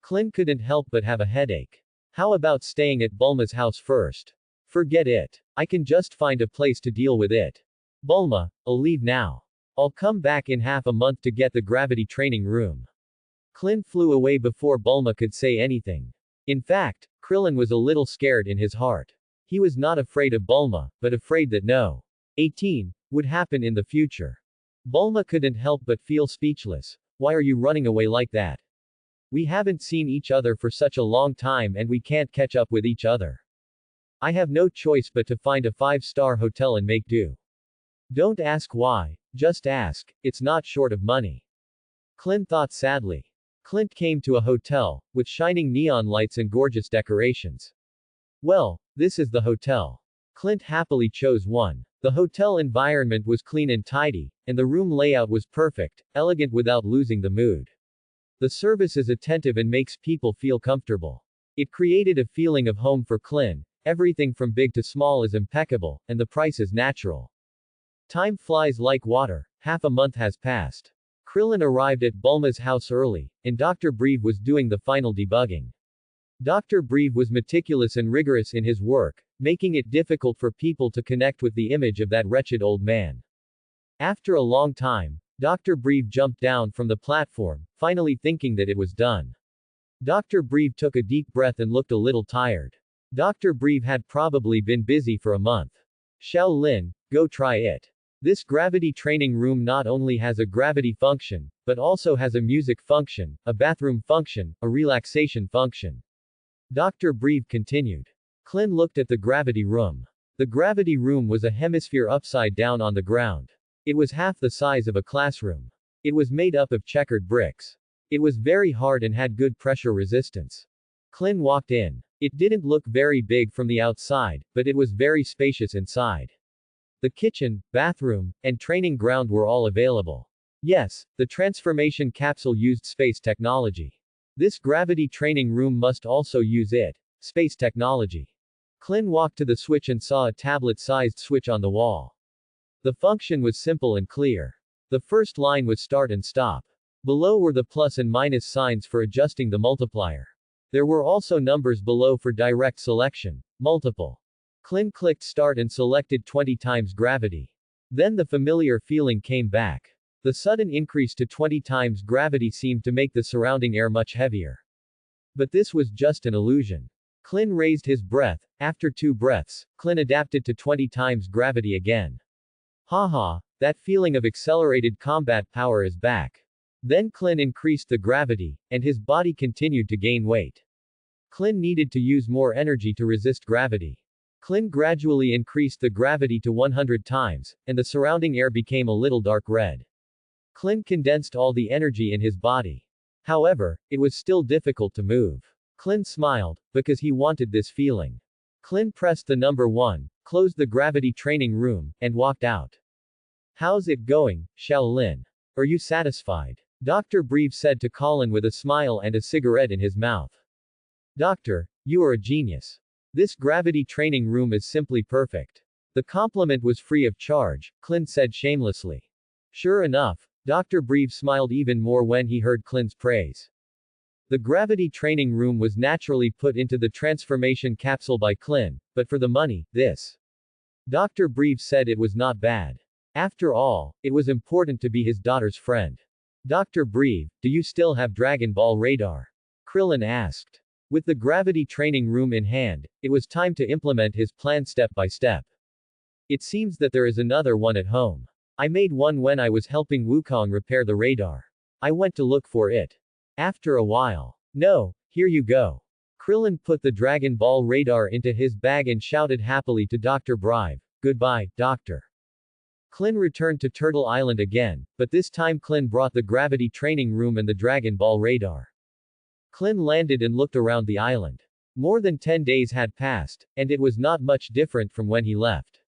Clint couldn't help but have a headache. How about staying at Bulma's house first? Forget it. I can just find a place to deal with it. Bulma, I'll leave now. I'll come back in half a month to get the gravity training room. Clint flew away before Bulma could say anything. In fact, Krillin was a little scared in his heart. He was not afraid of Bulma, but afraid that no. 18 would happen in the future. Bulma couldn't help but feel speechless. Why are you running away like that? We haven't seen each other for such a long time and we can't catch up with each other. I have no choice but to find a 5-star hotel and make do. Don't ask why, just ask, it's not short of money. Clint thought sadly. Clint came to a hotel, with shining neon lights and gorgeous decorations. Well, this is the hotel. Clint happily chose one. The hotel environment was clean and tidy, and the room layout was perfect, elegant without losing the mood. The service is attentive and makes people feel comfortable. It created a feeling of home for Clint. Everything from big to small is impeccable, and the price is natural. Time flies like water. Half a month has passed. Krillin arrived at Bulma's house early, and Dr. Brieve was doing the final debugging. Dr. Brieve was meticulous and rigorous in his work, making it difficult for people to connect with the image of that wretched old man. After a long time, Dr. Breve jumped down from the platform, finally thinking that it was done. Dr. Breve took a deep breath and looked a little tired. Dr. Breve had probably been busy for a month. Xiao Lin, go try it. This gravity training room not only has a gravity function, but also has a music function, a bathroom function, a relaxation function. Dr. Breve continued. Clint looked at the gravity room. The gravity room was a hemisphere upside down on the ground. It was half the size of a classroom. It was made up of checkered bricks. It was very hard and had good pressure resistance. Clint walked in. It didn't look very big from the outside, but it was very spacious inside. The kitchen, bathroom, and training ground were all available. Yes, the transformation capsule used space technology. This gravity training room must also use it. Space technology. Clint walked to the switch and saw a tablet-sized switch on the wall. The function was simple and clear. The first line was start and stop. Below were the plus and minus signs for adjusting the multiplier. There were also numbers below for direct selection, multiple. Clint clicked start and selected 20 times gravity. Then the familiar feeling came back. The sudden increase to 20 times gravity seemed to make the surrounding air much heavier. But this was just an illusion. Clint raised his breath. After 2 breaths, Clint adapted to 20 times gravity again. Haha, that feeling of accelerated combat power is back. Then Clint increased the gravity, and his body continued to gain weight. Clint needed to use more energy to resist gravity. Clint gradually increased the gravity to 100 times, and the surrounding air became a little dark red. Clint condensed all the energy in his body. However, it was still difficult to move. Clint smiled, because he wanted this feeling. Clint pressed the number 1, closed the gravity training room, and walked out. How's it going, Xiao Lin? Are you satisfied? Dr. Breve said to Colin with a smile and a cigarette in his mouth. Doctor, you are a genius. This gravity training room is simply perfect. The compliment was free of charge, Clint said shamelessly. Sure enough, Dr. Breve smiled even more when he heard Clint's praise. The gravity training room was naturally put into the transformation capsule by Clint, but for the money, this. Dr. Breve said it was not bad. After all, it was important to be his daughter's friend. Dr. Breve, do you still have Dragon Ball radar? Krillin asked. With the gravity training room in hand, it was time to implement his plan step by step. It seems that there is another one at home. I made one when I was helping Wukong repair the radar. I went to look for it. After a while. No, here you go. Krillin put the Dragon Ball radar into his bag and shouted happily to Dr. Breve, goodbye, Doctor. Clint returned to Turtle Island again, but this time Clint brought the gravity training room and the Dragon Ball radar. Clint landed and looked around the island. More than 10 days had passed, and it was not much different from when he left.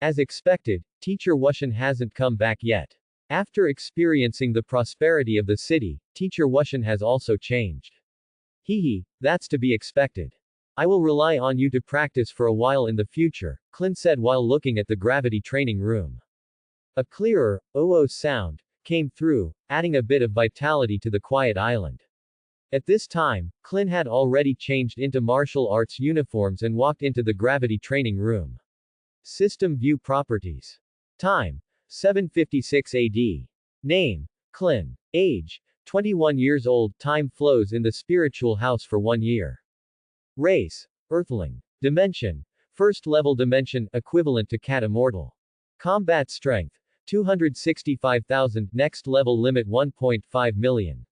As expected, Teacher Wushan hasn't come back yet. After experiencing the prosperity of the city, Teacher Wushan has also changed. Hehe, that's to be expected. I will rely on you to practice for a while in the future, Clint said while looking at the gravity training room. A clearer, oh sound, came through, adding a bit of vitality to the quiet island. At this time, Clint had already changed into martial arts uniforms and walked into the gravity training room. System View Properties. Time: 7:56 AD. Name: Clint. Age: 21 years old. Time flows in the spiritual house for 1 year. Race: Earthling. Dimension: First level dimension, equivalent to Cat Immortal. Combat strength: 265,000. Next level limit 1.5 million.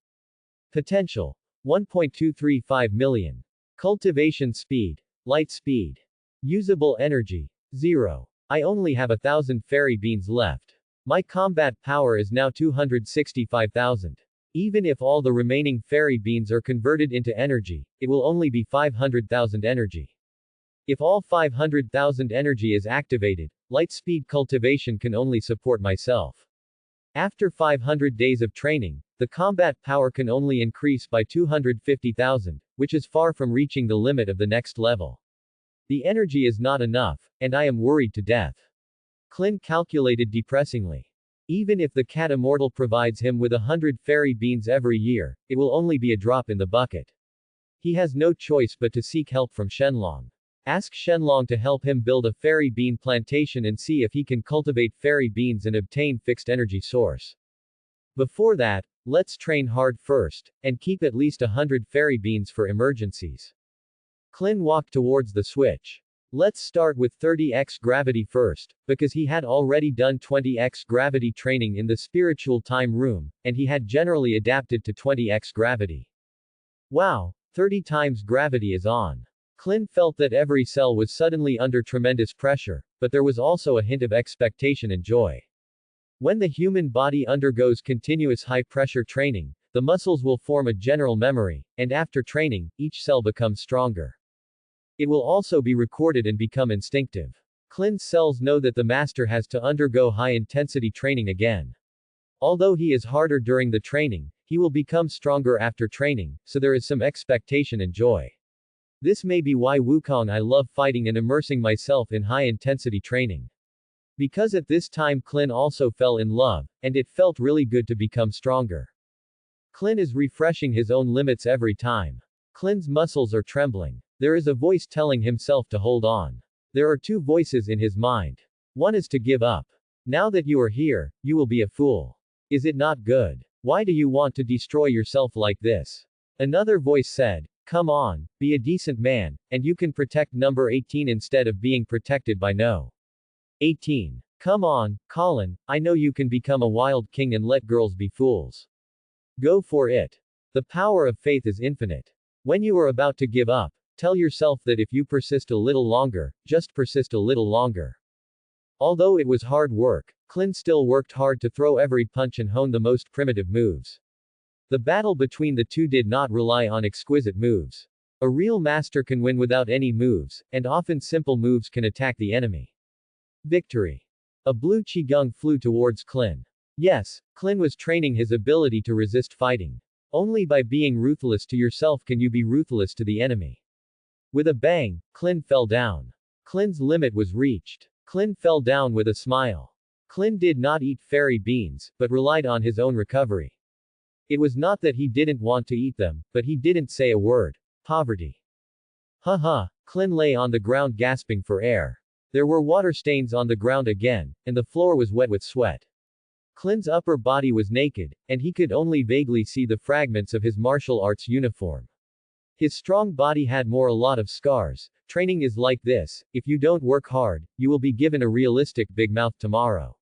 Potential: 1.235 million. Cultivation speed: light speed. Usable energy: 0. I only have 1,000 fairy beans left. My combat power is now 265,000. Even if all the remaining fairy beans are converted into energy, it will only be 500,000 energy. If all 500,000 energy is activated, light speed cultivation can only support myself. After 500 days of training, the combat power can only increase by 250,000, which is far from reaching the limit of the next level. The energy is not enough, and I am worried to death. Clint calculated depressingly. Even if the Cat Immortal provides him with 100 fairy beans every year, it will only be a drop in the bucket. He has no choice but to seek help from Shenlong. Ask Shenlong to help him build a fairy bean plantation and see if he can cultivate fairy beans and obtain fixed energy source. Before that, let's train hard first, and keep at least 100 fairy beans for emergencies. Clint walked towards the switch. Let's start with 30x gravity first, because he had already done 20x gravity training in the spiritual time room, and he had generally adapted to 20x gravity. Wow, 30 times gravity is on. Clint felt that every cell was suddenly under tremendous pressure, but there was also a hint of expectation and joy. When the human body undergoes continuous high-pressure training, the muscles will form a general memory, and after training, each cell becomes stronger. It will also be recorded and become instinctive. Clint's cells know that the master has to undergo high-intensity training again. Although he is harder during the training, he will become stronger after training, so there is some expectation and joy. This may be why Wukong I love fighting and immersing myself in high-intensity training. Because at this time Clint also fell in love, and it felt really good to become stronger. Clint is refreshing his own limits every time. Clint's muscles are trembling. There is a voice telling himself to hold on. There are two voices in his mind. One is to give up. Now that you are here, you will be a fool. Is it not good? Why do you want to destroy yourself like this? Another voice said, come on, be a decent man, and you can protect number 18 instead of being protected by no. 18. Come on, Colin, I know you can become a wild king and let girls be fools. Go for it. The power of faith is infinite. When you are about to give up, tell yourself that if you persist a little longer, just persist a little longer. Although it was hard work, Clint still worked hard to throw every punch and hone the most primitive moves. The battle between the two did not rely on exquisite moves. A real master can win without any moves, and often simple moves can attack the enemy. Victory. A blue qigong flew towards Clint. Yes, Clint was training his ability to resist fighting. Only by being ruthless to yourself can you be ruthless to the enemy. With a bang, Clint fell down. Clint's limit was reached. Clint fell down with a smile. Clint did not eat fairy beans, but relied on his own recovery. It was not that he didn't want to eat them, but he didn't say a word. Poverty. Haha, Clint lay on the ground gasping for air. There were water stains on the ground again, and the floor was wet with sweat. Clint's upper body was naked, and he could only vaguely see the fragments of his martial arts uniform. His strong body had a lot of scars. Training is like this, if you don't work hard, you will be given a realistic big mouth tomorrow.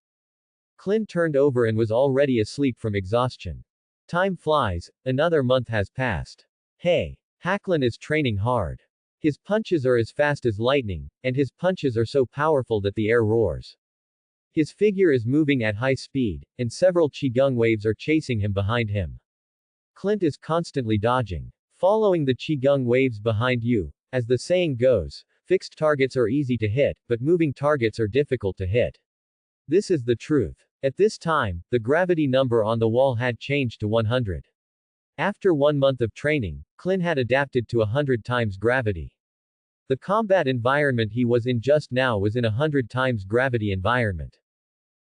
Clint turned over and was already asleep from exhaustion. Time flies, another month has passed. Hey, Hacklin is training hard. His punches are as fast as lightning, and his punches are so powerful that the air roars. His figure is moving at high speed, and several qigong waves are chasing him behind him. Clint is constantly dodging. Following the qigong waves behind you, as the saying goes, fixed targets are easy to hit, but moving targets are difficult to hit. This is the truth. At this time, the gravity number on the wall had changed to 100. After 1 month of training, Clint had adapted to 100 times gravity. The combat environment he was in just now was in a 100 times gravity environment.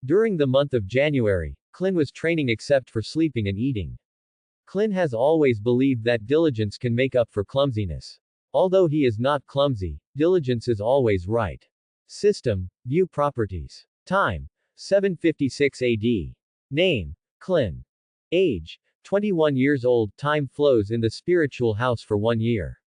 During the month of January, Clint was training except for sleeping and eating. Clint has always believed that diligence can make up for clumsiness. Although he is not clumsy, diligence is always right. System, view properties. Time, 756 AD. Name, Clint. Age, 21 years old. Time flows in the spiritual house for 1 year.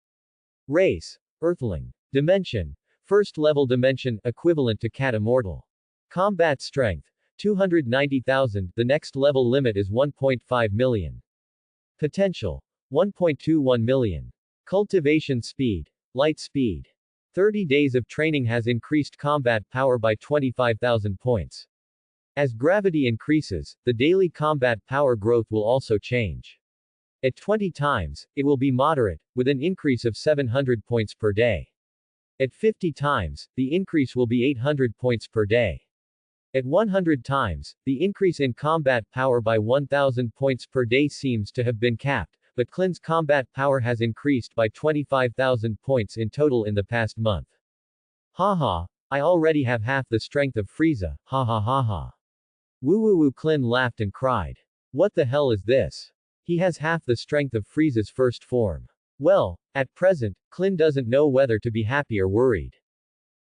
Race, Earthling. Dimension, first level dimension, equivalent to Cat Immortal. Combat strength, 290,000, the next level limit is 1.5 million. Potential, 1.21 million. Cultivation speed, light speed. 30 days of training has increased combat power by 25,000 points. As gravity increases, the daily combat power growth will also change. At 20 times, it will be moderate, with an increase of 700 points per day. At 50 times, the increase will be 800 points per day. At 100 times, the increase in combat power by 1,000 points per day seems to have been capped, but Clint's combat power has increased by 25,000 points in total in the past month. Haha, I already have half the strength of Frieza, ha ha ha ha. Woo woo woo. Clint laughed and cried. What the hell is this? He has half the strength of Frieza's first form. Well, at present, Clint doesn't know whether to be happy or worried.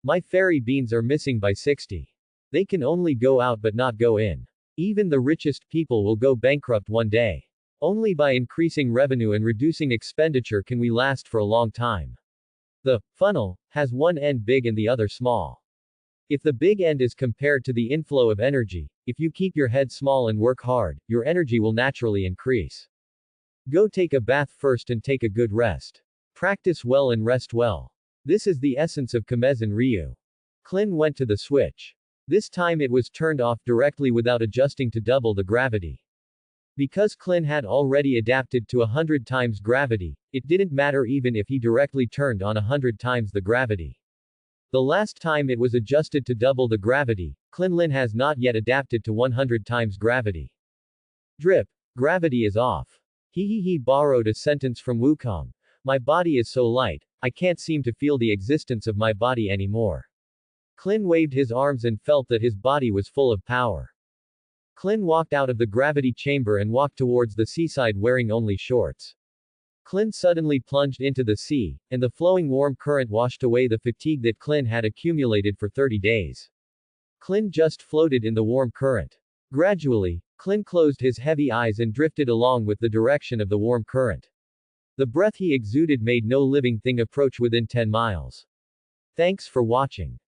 My fairy beans are missing by 60. They can only go out but not go in. Even the richest people will go bankrupt one day. Only by increasing revenue and reducing expenditure can we last for a long time. The funnel has one end big and the other small. If the big end is compared to the inflow of energy, if you keep your head small and work hard, your energy will naturally increase. Go take a bath first and take a good rest. Practice well and rest well. This is the essence of Kamezen Ryu. Clint went to the switch. This time it was turned off directly without adjusting to double the gravity. Because Clint had already adapted to 100 times gravity, it didn't matter even if he directly turned on 100 times the gravity. The last time it was adjusted to double the gravity, Clint has not yet adapted to 100 times gravity. Drip. Gravity is off. He borrowed a sentence from Wukong. My body is so light, I can't seem to feel the existence of my body anymore. Clint waved his arms and felt that his body was full of power. Clint walked out of the gravity chamber and walked towards the seaside wearing only shorts. Clint suddenly plunged into the sea, and the flowing warm current washed away the fatigue that Clint had accumulated for 30 days. Clint just floated in the warm current. Gradually, Clint closed his heavy eyes and drifted along with the direction of the warm current. The breath he exuded made no living thing approach within 10 miles. Thanks for watching.